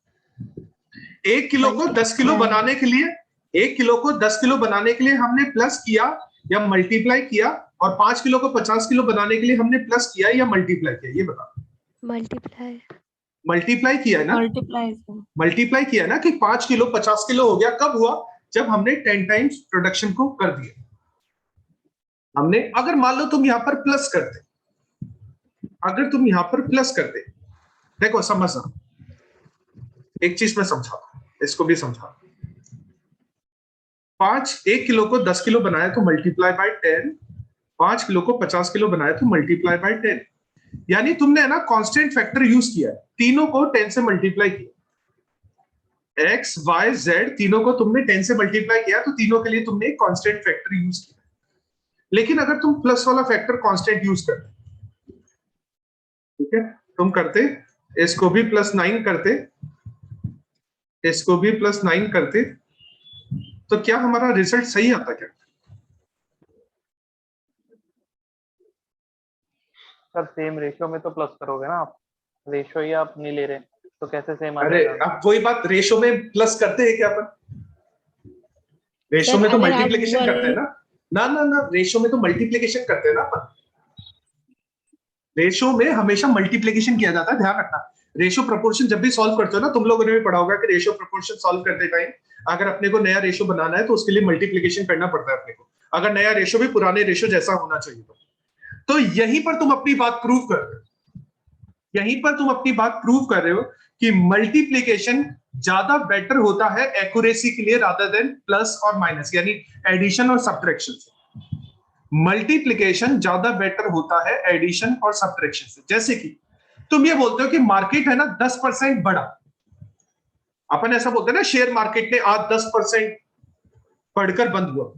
1 किलो को 10 किलो बनाने के लिए, 1 किलो को 10 किलो बनाने के लिए हमने प्लस किया या मल्टीप्लाई किया, और 5 किलो को 50 किलो बनाने के लिए हमने प्लस किया या मल्टीप्लाई किया? ये बता। Multiply. मल्टीप्लाई किया ना, मल्टीप्लाई। मल्टीप्लाई किया ना कि 5 किलो 50 किलो हो गया। कब हुआ? जब हमने 10 टाइम्स प्रोडक्शन को कर दिया। हमने, अगर मान लो तुम यहां पर प्लस करते, अगर तुम यहां पर प्लस करते, देखो समझना, एक चीज मैं समझा, इसको भी समझा। 1 किलो को 10 किलो बनाया तो मल्टीप्लाई बाय 10, 5 किलो को 50 किलो बनाया तो मल्टीप्लाई बाय 10। यानी तुमने है ना कांस्टेंट फैक्टर यूज किया है, तीनों को 10 से मल्टीप्लाई किया। एक्स वाई जेड तीनों को तुमने 10 से मल्टीप्लाई किया, तो तीनों के लिए तुमने एक कांस्टेंट फैक्टर यूज किया। लेकिन अगर तुम प्लस वाला फैक्टर कांस्टेंट यूज करते, ठीक है, तुम करते इसको भी +9 करते, इसको भी +9 करते, तो क्या हमारा रिजल्ट सही आता क्या? सर सेम रेशियो में तो प्लस करोगे ना आप, रेशियो ही आप नहीं ले रहे तो कैसे सेम आ अरे जाएगा? अब वही बात, रेशो में प्लस करते हैं क्या अपन? रेशो सर में तो अगर आप मल्टीप्लिकेशन करते हैं वन ना। ना ना ना, रेशो में तो मल्टीप्लिकेशन करते हैं ना अपन। रेशो में हमेशा मल्टीप्लिकेशन किया जाता है, ध्यान रखना। रेशो प्रोपोर्शन जब भी सॉल्व करते हो ना, तुम लोगों ने भी पढ़ा होगा कि रेशो प्रोपोर्शन सॉल्व करते टाइम अगर अपने को नया रेशो बनाना है तो उसके लिए मल्टीप्लिकेशन करना पड़ता है अपने को, अगर नया रेशो भी पुराने रेशो जैसा होना चाहिए तो यहीं पर तुम अपनी बात प्रूव कर रहे हो, यहीं पर तुम अपनी बात प्रूव कर रहे हो कि मल्टीप्लिकेशन ज्यादा बेटर होता है एक्यूरेसी के लिए रादर देन प्लस और माइनस, यानी एडिशन और सब्ट्रैक्शन से। मल्टीप्लिकेशन ज्यादा बेटर होता है एडिशन और सब्ट्रैक्शन से। जैसे कि तुम ये बोलते हो कि मार्केट है ना 10% बढ़ा, अपन ऐसा बोलते हैं ना शेयर मार्केट ने आज 10% बढ़कर बंद हुआ,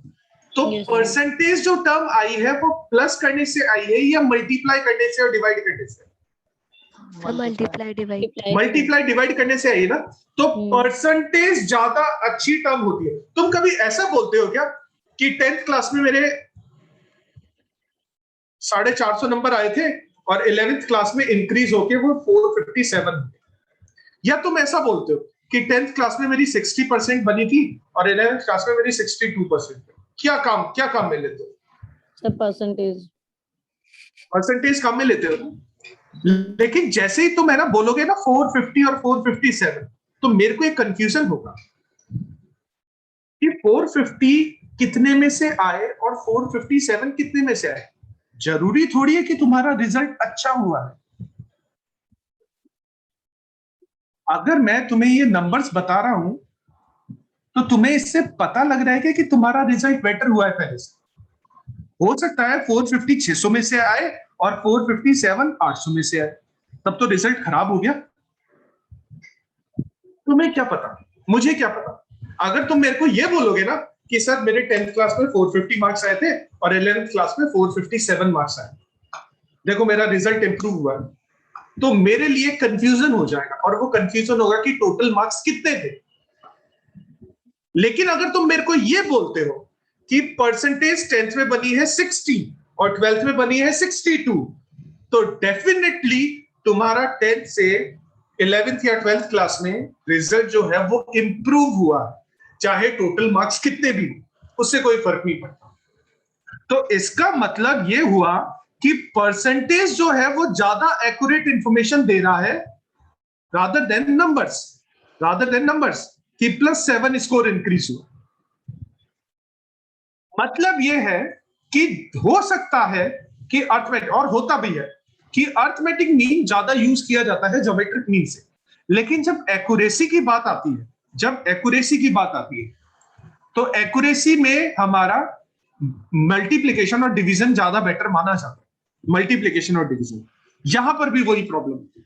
तो Yes, sir. परसेंटेज जो टर्म आई है वो प्लस करने से आई है या मल्टीप्लाई करने से और डिवाइड करने से? मल्टीप्लाई डिवाइड मल्टीप्लाई डिवाइड करने से आई ना, तो परसेंटेज ज्यादा अच्छी टर्म होती है। तुम कभी ऐसा बोलते हो क्या कि 10th क्लास में मेरे 450 नंबर आए थे और 11th क्लास में इंक्रीज होके वो 457 हो गए? या तुम ऐसा बोलते हो कि 10th क्लास में मेरी 60% बनी थी और 11th क्लास में मेरी 62%? क्या काम में लेते हो? सर परसेंटेज परसेंटेज काम में लेते हो। लेकिन जैसे ही तुम है ना बोलोगे ना 450 और 457, तो मेरे को एक कंफ्यूजन होगा कि 450 कितने में से आए और 457 कितने में से आए। जरूरी थोड़ी है कि तुम्हारा रिजल्ट अच्छा हुआ है। अगर मैं तुम्हें ये नंबर्स बता रहा हूं तो तुम्हें इससे पता लग रहा है कि तुम्हारा रिजल्ट बेटर हुआ है पहले से। हो सकता है 450 600 में से आए और 457 800 में से आए, तब तो रिजल्ट खराब हो गया। तुम्हें क्या पता, मुझे क्या पता। अगर तुम मेरे को ये बोलोगे ना कि सर मेरे 10th क्लास में 450 मार्क्स आए थे और 11th क्लास में 457 मार्क्स आए, देखो मेरा रिजल्ट इंप्रूव हुआ, तो मेरे लिए कंफ्यूजन हो जाएगा और वो कंफ्यूजन होगा कि टोटल मार्क्स कितने थे। लेकिन अगर तुम मेरे को ये बोलते हो कि परसेंटेज 10th में बनी है 60 और 12th में बनी है 62, तो डेफिनेटली तुम्हारा 10th से 11th या 12th क्लास में रिजल्ट जो है वो इंप्रूव हुआ, चाहे टोटल मार्क्स कितने भी, उससे कोई फर्क नहीं पड़ता। तो इसका मतलब ये हुआ कि परसेंटेज जो है वो ज्यादा एक्यूरेट इंफॉर्मेशन दे रहा है रादर देन नंबर्स कि +7 स्कोर इंक्रीज हुआ। मतलब यह है कि हो सकता है कि अर्थमेटिक, और होता भी है कि अर्थमेटिक मीन ज्यादा यूज किया जाता है ज्योमेट्रिक मीन से, लेकिन जब एक्यूरेसी की बात आती है, तो एक्यूरेसी में हमारा मल्टीप्लिकेशन और डिवीजन ज्यादा बेटर माना जाता है। मल्टीप्लिकेशन और डिवीजन, यहां पर भी वही प्रॉब्लम होती है।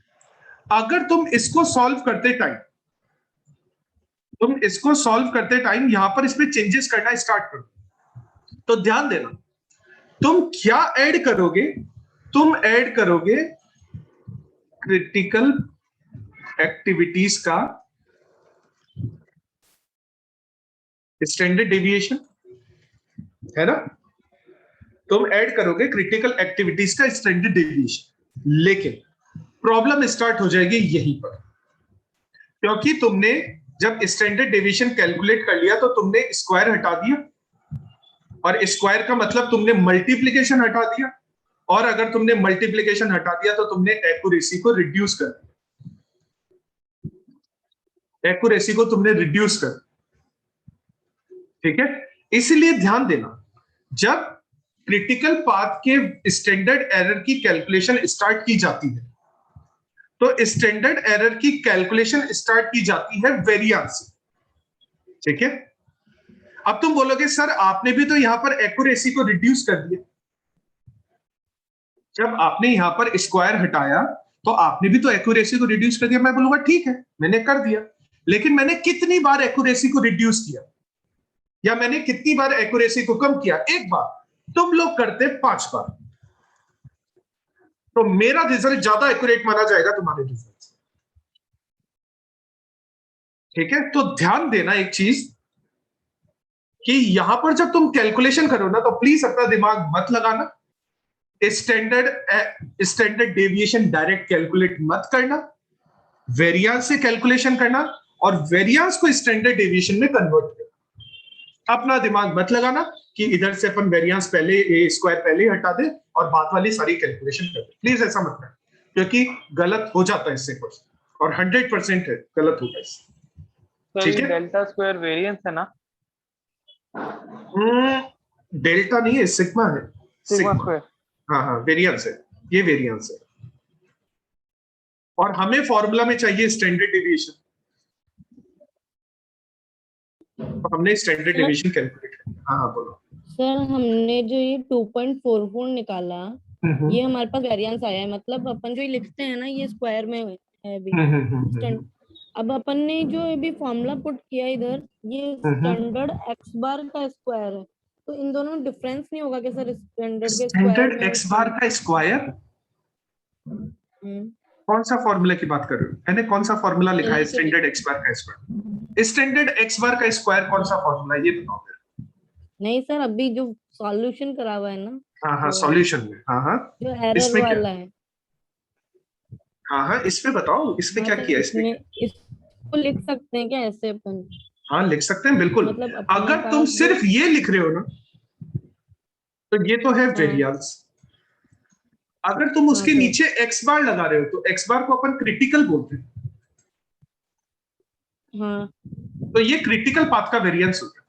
अगर तुम इसको सॉल्व करते टाइम यहां पर इसमें चेंजेस करना स्टार्ट करो, तो ध्यान देना, तुम क्या ऐड करोगे? तुम ऐड करोगे क्रिटिकल एक्टिविटीज का स्टैंडर्ड डेविएशन, है ना? तुम ऐड करोगे क्रिटिकल एक्टिविटीज का स्टैंडर्ड डेविएशन। लेकिन प्रॉब्लम स्टार्ट हो जाएगी यहीं पर, क्योंकि तुमने जब स्टैंडर्ड डेविएशन कैलकुलेट कर लिया तो तुमने स्क्वायर हटा दिया, और स्क्वायर का मतलब तुमने मल्टीप्लिकेशन हटा दिया, और अगर तुमने मल्टीप्लिकेशन हटा दिया तो तुमने एक्यूरेसी को रिड्यूस कर दिया। ठीक है, इसलिए ध्यान देना, जब क्रिटिकल पाथ के स्टैंडर्ड एरर की कैलकुलेशन स्टार्ट की जाती है तो स्टैंडर्ड एरर की कैलकुलेशन स्टार्ट की जाती है वेरिएंस से। ठीक है, अब तुम बोलोगे सर आपने भी तो यहां पर एक्यूरेसी को रिड्यूस कर दिया। जब आपने यहां पर स्क्वायर हटाया तो आपने भी तो एक्यूरेसी को रिड्यूस कर दिया। मैं बोलूंगा ठीक है मैंने कर दिया, लेकिन मैंने कितनी बार एक्यूरेसी को रिड्यूस किया, या मैंने कितनी बार एक्यूरेसी को कम किया? एक बार। तुम लोग करते 5 बार, तो मेरा रिजल्ट ज्यादा एक्यूरेट माना जाएगा तुम्हारे रिजल्ट से। ठीक है, तो ध्यान देना एक चीज कि यहां पर जब तुम कैलकुलेशन करो ना तो प्लीज अपना दिमाग मत लगाना, स्टैंडर्ड डेविएशन डायरेक्ट कैलकुलेट मत करना, वेरिएंस से कैलकुलेशन करना और वेरिएंस को स्टैंडर्ड डेविएशन में कन्वर्ट करना। अपना दिमाग मत लगाना कि इधर से अपन वेरिएंस पहले स्क्वायर पहले ही हटा दे और बात वाली सारी कैलकुलेशन कर दे, प्लीज ऐसा मत करना, क्योंकि गलत हो जाता है इससे कुछ, और 100% है गलत होगा इससे। सर ठीक ये है, डेल्टा स्क्वायर वेरिएंस है ना? डेल्टा नहीं है, सिग्मा है। Sigma square. हाँ हाँ, वेरिएंस है, ये वेरिएंस है, और हमें फॉर्मूला में चाहिए स्टैंडर्ड डेविएशन, तो हमने स्टैंडर्ड सर? डेविएशन कैलकुलेट किया। हाँ हाँ बोलो। सर हमने जो ये 2.44 निकाला, ये हमारे पास वेरिएंस आया है, मतलब अपन जो ये लिखते हैं ना ये स्क्वायर में है अभी। अब अपन ने जो अभी फॉर्मूला पुट किया इधर, ये स्टैंडर्ड एक्स बार का स्क्वायर है, तो इन दोनों में डिफरेंस नहीं होगा क्या सर? स्टैंडर्ड के स्क्वायर स्टैंडर्ड में एक्स बार का स्क्वायर, कौन सा फॉर्मूला की बात कर रहे हो? मैंने कौन सा फॉर्मूला लिखा है स्टैंडर्ड एक्स बार का स्क्वायर? स्टैंडर्ड एक्स बार का स्क्वायर कौन सा फॉर्मूला है, ये बताओ मेरे। नहीं सर, अभी जो सॉल्यूशन करा हुआ है ना, हाँ हाँ, सॉल्यूशन में, हाँ हाँ, जो एरर इसमें क्या? वाला है। हाँ हाँ, इसमें बताओ, इसमें हाँ क्या सर, किया? इसमें इसको लिख सकते हैं क्या ऐसे अपन? हाँ लिख सकते हैं बिल्कुल। मतलब अपने अगर तुम पास सिर्फ ये लिख रहे हो ना, तो ये तो है वेरिएंस। अगर तुम उसके सर। नीचे एक्स बार लगा रहे हो तो एक्स बार को अपन क्रिटिकल बोलते हैं, हाँ तो ये क्रिटिकल पाथ का वेरिएंस होता है।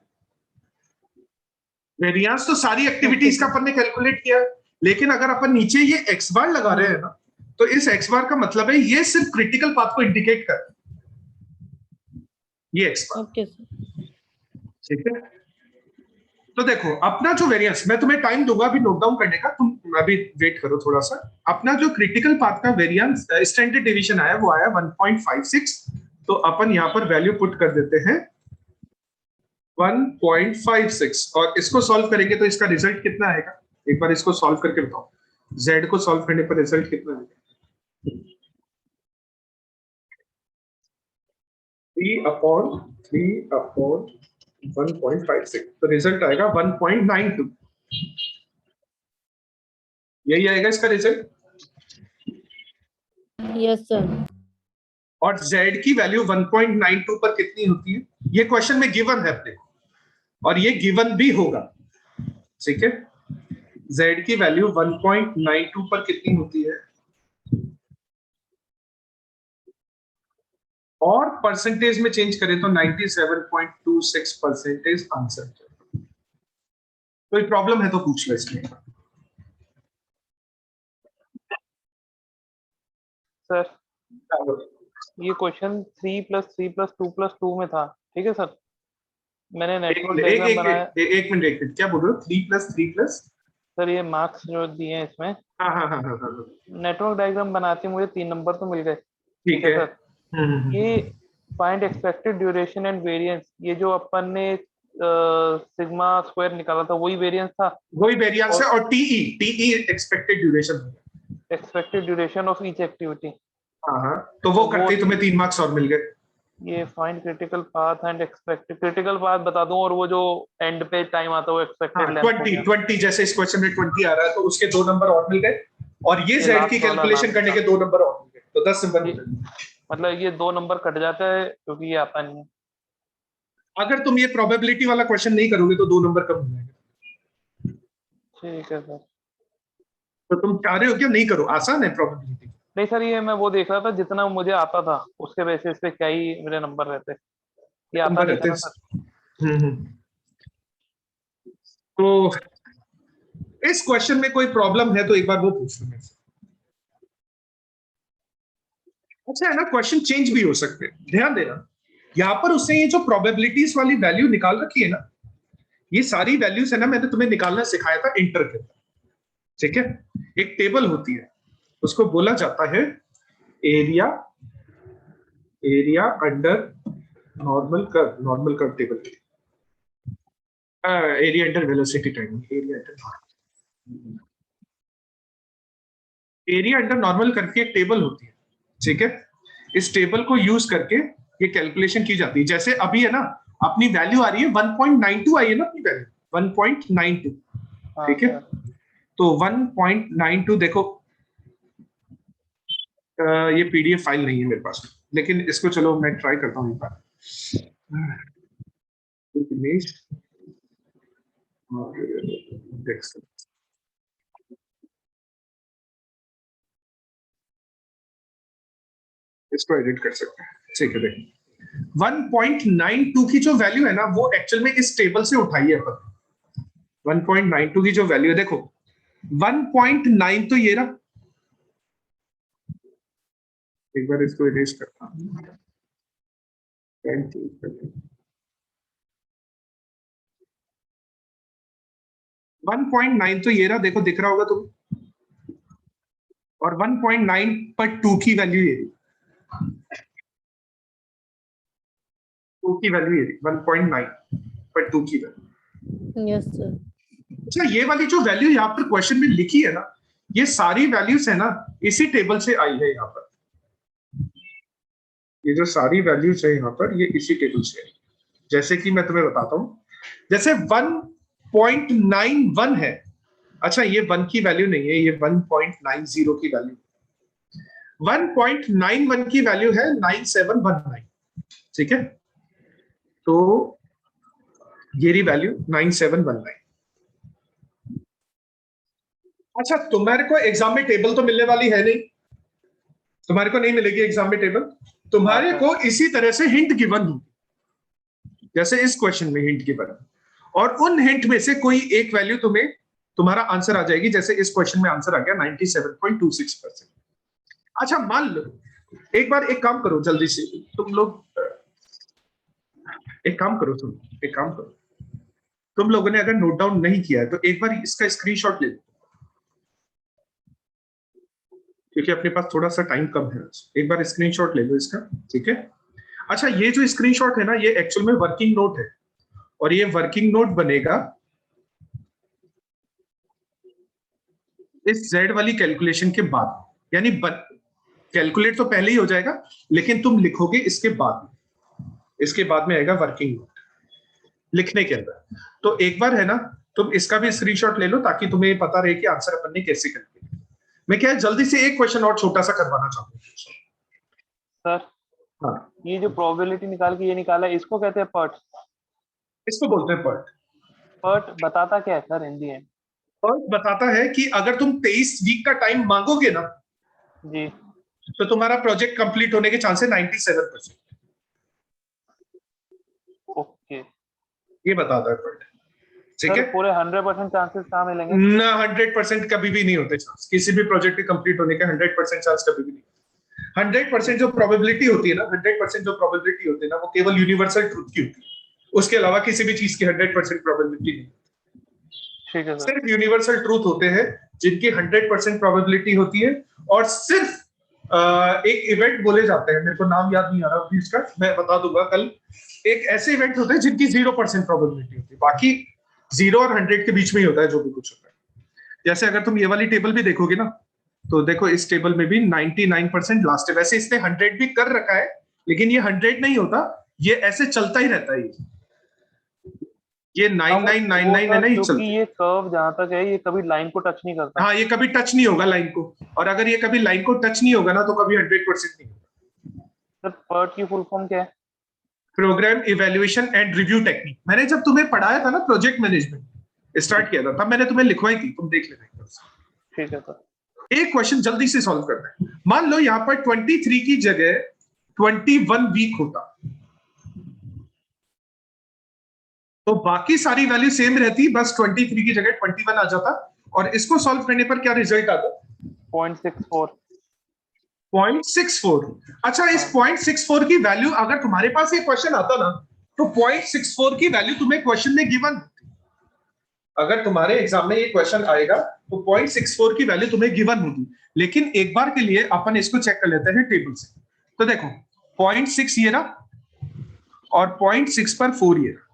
वेरिएंस तो सारी एक्टिविटीज का अपन ने कैलकुलेट किया, लेकिन अगर अपन नीचे ये एक्स बार लगा रहे हैं ना, तो इस एक्स बार का मतलब है ये सिर्फ क्रिटिकल पाथ को इंडिकेट कर, ये एक्स बार। Okay sir. ठीक है, तो देखो अपना जो वेरिएंस, मैं तुम्हें टाइम दूंगा अभी नोट डाउन करने का, तुम अभी वेट करो थोड़ा सा। अपना जो क्रिटिकल पाथ का वेरिएंस स्टैंडर्ड डेविएशन आया वो आया 1.56, तो अपन यहां पर वैल्यू पुट कर देते हैं 1.56, और इसको सॉल्व करेंगे तो इसका रिजल्ट कितना आएगा, एक बार इसको सॉल्व करके बताओ। z को सॉल्व करने पर रिजल्ट कितना आएगा? 3/1.56, तो रिजल्ट आएगा 1.92, यही आएगा इसका रिजल्ट। Yes sir. और z की वैल्यू 1.92 पर कितनी होती है, ये क्वेश्चन में गिवन है अपने, और ये गिवन भी होगा। ठीक है, z की वैल्यू 1.92 पर कितनी होती है, और परसेंटेज में चेंज करें तो 97.26% आंसर। कोई प्रॉब्लम है तो पूछ लो इसमें। सर ये क्वेश्चन 3+3+2+2 में था, ठीक है सर? मैंने नेटवर्क डायग्राम बनाया। एक मिनट, क्या बोल रहे हो? 3+3+? सर ये मार्क्स जो दिए हैं इसमें, हाँ हाँ हाँ हाँ हाँ, नेटवर्क डायग्राम बनाते मुझे 3 नंबर तो मिल गए, ठीक है सर? ये find expected duration and variance, ये जो अपन ने सिग्मा स्क्वायर निकाला था वही वेरिएंस था? वही वेरिएंस है, और TE expected duration, expected duration of each activity. हाँ हाँ, तो वो करते ही तुम्हें 3 मार्क्स और मिल गए। ये find critical path and expected, critical path बता दूं, और वो जो एंड पे टाइम आता है वो एक्सपेक्टेड लेंथ 20 जैसे इस क्वेश्चन में 20 आ रहा है, तो उसके 2 नंबर और मिल गए, और ये z की कैलकुलेशन करने के 2 नंबर और मिल गए, तो 10 नंबर मिल गए। मतलब ये 2 नंबर कट जाता है क्योंकि ये आता नहीं है। अगर तुम ये प्रोबेबिलिटी वाला क्वेश्चन नहीं करोगे तो 2 नंबर कम हो जाएंगे। ठीक है सर। तो तुम चाह रहे हो क्या नहीं करो? आसान है प्रोबेबिलिटी। नहीं सर, ये मैं वो देख रहा था जितना मुझे आता था उसके बेसिस पे क्या ही मेरे नंबर रहते, ये आता नहीं था ना सर। तो इस क्वेश्चन में कोई प्रॉब्लम है तो एक बार वो पूछ लो मेरे से। अच्छा है ना, क्वेश्चन चेंज भी हो सकते हैं, ध्यान देना। यहाँ पर उसने ये जो प्रोबेबिलिटीज वाली वैल्यू निकाल रखी है ना, ये सारी वैल्यूज है ना, मैंने तुम्हें निकालना सिखाया था इंटर के अंदर। ठीक है, एक टेबल होती है, उसको बोला जाता है area under normal curve table, area under velocity time, area under normal curve की एक टेबल होती है। ठीक है, इस टेबल को यूज करके ये कैलकुलेशन की जाती है। जैसे अभी है ना, अपनी वैल्यू आ रही है 1.92 आई है ना, अपनी वैल्यू 1.92। ठीक है, तो 1.92 देखो, ये पीडीएफ फाइल नहीं है मेरे पास, लेकिन इसको चलो मैं ट्राई करता हूँ एक बार। इमेज और टेक्स्ट, इसको एडिट कर सकते हैं, ठीक है। देखो 1.92 की जो वैल्यू है ना, वो एक्चुअल में इस टेबल से उठाई है अपन। 1.92 की जो वैल्यू है, देखो 1.9 तो ये रहा, एक बार इसको इरेज करता हूं। 1.9 तो ये रहा, देखो दिख रहा होगा तुम्हें, और 1.9 पर 2 की वैल्यू ये रही, 2 की वैल्यू ये रही, 1.9 पर 2 की वैल्यू। Yes sir. अच्छा, ये वाली जो वैल्यू यहाँ पर क्वेश्चन में लिखी है ना, ये सारी वैल्यूज है ना, इसी टेबल से आई है यहाँ पर। ये जो सारी वैल्यूज है यहाँ पर, ये इसी टेबल से आई। जैसे कि मैं तुम्हें बताता हूं, जैसे 1.91 है, अच्छा ये 1 की वैल्यू नहीं है, ये 1.90 की वैल्यू। 1.91 की वैल्यू है 9719, ठीक है। तो ये रही वैल्यू 9719। अच्छा, तुम्हारे को एग्जाम में टेबल तो मिलने वाली है नहीं, तुम्हारे को नहीं मिलेगी एग्जाम में टेबल, तुम्हारे को इसी तरह से हिंट गिवन होगी, जैसे इस क्वेश्चन में हिंट गिवन, और उन हिंट में से कोई एक वैल्यू तुम्हें, तुम्हारा आंसर आ जाएगी। जैसे इस क्वेश्चन में आंसर आ गया 97.26%। अच्छा मान लो, एक बार एक काम करो जल्दी से तुम लोग, एक काम करो तुम लोगों ने अगर नोट डाउन नहीं किया है तो एक बार इसका स्क्रीनशॉट ले लो, क्योंकि अपने पास थोड़ा सा टाइम कम है। एक बार स्क्रीनशॉट ले लो इसका, ठीक है। अच्छा, ये जो स्क्रीनशॉट है ना, ये एक्चुअल में वर्किंग नोट है, और ये वर्किंग नोट बनेगा इस Z वाली कैलकुलेशन के बाद, यानी कैलकुलेट तो पहले ही हो जाएगा, लेकिन तुम लिखोगे इसके बाद, इसके बाद में आएगा वर्किंग नोट लिखने के अंदर। तो एक बार है ना, तुम इसका भी स्क्रीनशॉट ले लो, ताकि तुम्हें पता रहे कि आंसर अपन ने कैसे कर दिया। मैं क्या है, जल्दी से एक क्वेश्चन और छोटा सा करवाना चाहूंगा सर। हाँ, ये जो प्रोबेबिलिटी निकाल के ये निकाला है, इसको कहते हैं पर्ट। इसको बोलते हैं पर्ट। पर्ट बताता क्या है सर हिंदी में? पर्ट बताता है कि अगर तुम 23 वीक का टाइम मांगोगे ना जी, तो तुम्हारा प्रोजेक्ट कंप्लीट होने के चांस है 97%। ओके। ये बताता है पर्ट, ठीक सर है पूरे 100% चांसेस कहाँ मिलेंगे? ना, 100% कभी भी नहीं होते चांस, किसी भी प्रोजेक्ट के कंप्लीट होने के 100% चांस कभी भी नहीं। 100% जो प्रोबेबिलिटी होती है ना, 100% जो प्रोबेबिलिटी होती है ना, वो केवल यूनिवर्सल ट्रूथ की होती है, उसके अलावा किसी भी चीज की 100% प्रोबेबिलिटी नहीं। ठीक है सर। सिर्फ यूनिवर्सल ट्रूथ होते हैं जिनकी 100% प्रोबेबिलिटी होती है, और सिर्फ एक इवेंट बोले जाते हैं, मेरे को नाम याद नहीं आ रहा अभी इसका, मैं बता दूंगा कल। एक ऐसे इवेंट होते हैं जिनकी 0% प्रोबेबिलिटी होती है, बाकी 0 और 100 के बीच में ही होता है जो भी कुछ होता है। जैसे अगर तुम ये वाली टेबल भी देखोगे ना, तो देखो इस टेबल में भी 99% लास्ट है। वैसे इसने 100 भी कर रखा है, लेकिन ये 100 नहीं होता, ये ऐसे चलता ही रहता है। ये 9999 है ना, ये क्योंकि चलता है। ये कर्व जहां तक है, ये कभी लाइन को टच नहीं करता। हाँ, ये कभी टच नहीं होगा लाइन को, और अगर ये कभी लाइन को टच नहीं होगा ना, तो कभी 100% नहीं होगा। सर पर्ट की फुल फॉर्म क्या है? Program evaluation and review technique. मैंने जब तुम्हें पढ़ाया था ना, प्रोजेक्ट मैनेजमेंट स्टार्ट किया था, तब मैंने तुम्हें लिखवाई थी, तुम देख लेना। ठीक है सर। एक क्वेश्चन जल्दी से सॉल्व करना है। मान लो यहाँ पर 23 की जगह 21 वीक होता, तो बाकी सारी वैल्यू सेम रहती, बस 23 की जगह 21 आ जाता, और इसको सॉल्व करने पर क्या रिजल्ट आता? 0.64। 0.64। अच्छा, इस 0.64 की वैल्यू अगर तुम्हारे पास ये क्वेश्चन आता ना, तो 0.64 की वैल्यू तुम्हें क्वेश्चन में गिवन होती। अगर तुम्हारे एग्जाम में ये क्वेश्चन आएगा तो 0.64 की वैल्यू तुम्हें गिवन होगी, लेकिन एक बार के लिए अपन इसको चेक कर लेते हैं टेबल से। तो देखो 0.6 ये रहा, और 0.6 पर 4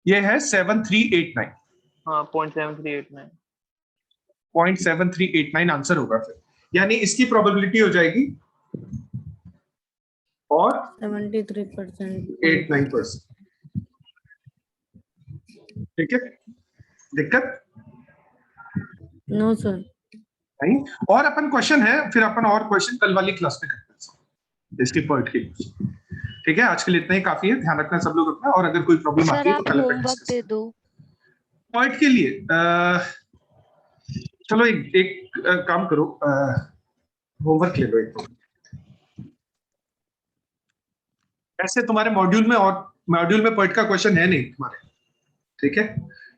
ये है 7389। हाँ 0.7389। 0.7389 आंसर होगा फिर, यानी इसकी प्रोबेबिलिटी हो जाएगी और 73%। 89%। ठीक है, दिक्कत? No sir. नहीं, और अपन क्वेश्चन है, फिर अपन और क्वेश्चन कल वाली क्लास में करते हैं इसकी पॉइंट की। ठीक है, आज के लिए इतना ही काफी है, ध्यान रखना सब लोग अपना, और अगर कोई प्रॉब्लम सर आती है तो आप कल होमवर्क दे दो। पॉइंट के लिए चलो एक काम करो, होमवर्क ले लो एक तो। ऐसे तुम्हारे मॉड्यूल में पॉइंट का क्वेश्चन है नहीं तुम्हारे, ठीक है,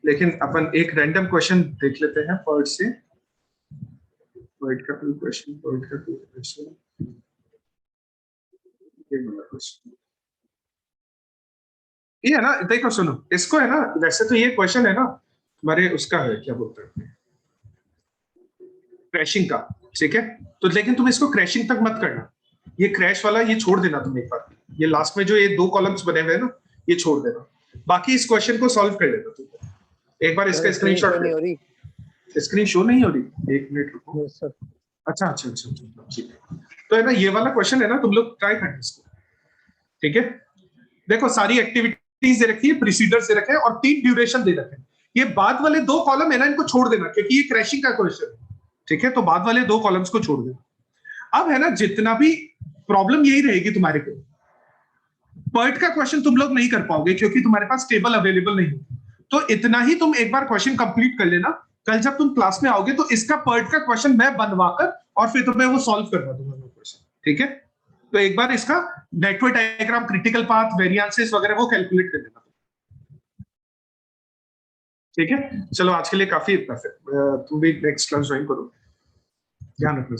लेकिन अपन एक रैंडम क्वेश्चन देख लेते हैं पॉइंट से। पॉइंट का कोई क्वेश्चन, ये है ना, देखो सुनो इसको, है ना, वैसे तो ये क्वेश्चन है ना तुम्हारे उसका है, क्या बोलते हैं, क्रैशिंग का, ठीक है, तो लेकिन तुम इसको क्रैशिंग तक मत करना, ये क्रैश वाला ये छोड़ देना तुम एक बार, ये लास्ट में जो ये 2 कॉलम्स बने हुए हैं ना, ये छोड़ देना, बाकी इस क्वेश्चन को सॉल्व कर लेना तुम एक बार। इसका स्क्रीनशॉट नहीं हो रही, स्क्रीन शो नहीं हो रही, एक मिनट रुको। Yes sir. अच्छा, ठीक है, तो है ना ये वाला क्वेश्चन है ना, तुम लोग ट्राई करना इसको, ठीक है। देखो सारी एक्टिविटीज दे रखी है, प्रीसीडर्स दे रखे हैं, और 3 ड्यूरेशन दे रखे हैं। ये बाद वाले 2 कॉलम है ना, इनको छोड़ देना, क्योंकि ये क्रैशिंग का क्वेश्चन है, ठीक है, तो बाद वाले 2 कॉलम्स को छोड़ देना। अब है ना, जितना भी प्रॉब्लम यही रहेगी तुम्हारे को, पर्ट का क्वेश्चन तुम लोग नहीं कर पाओगे क्योंकि तुम्हारे पास टेबल अवेलेबल नहीं है, तो इतना ही तुम एक बार क्वेश्चन कंप्लीट कर लेना, कल जब तुम क्लास में आओगे तो इसका पर्ट का क्वेश्चन मैं बनवाकर और फिर तुम्हें वो सॉल्व करवा दूंगा वो क्वेश्चन, ठीक है। तो एक बार इसका network diagram, critical path, variances वगैरह वो कैलकुलेट कर लेना, ठीक है। चलो आज के लिए काफी इतना, फिर तुम भी नेक्स्ट क्लास ज्वाइन करो, ध्यान रखना।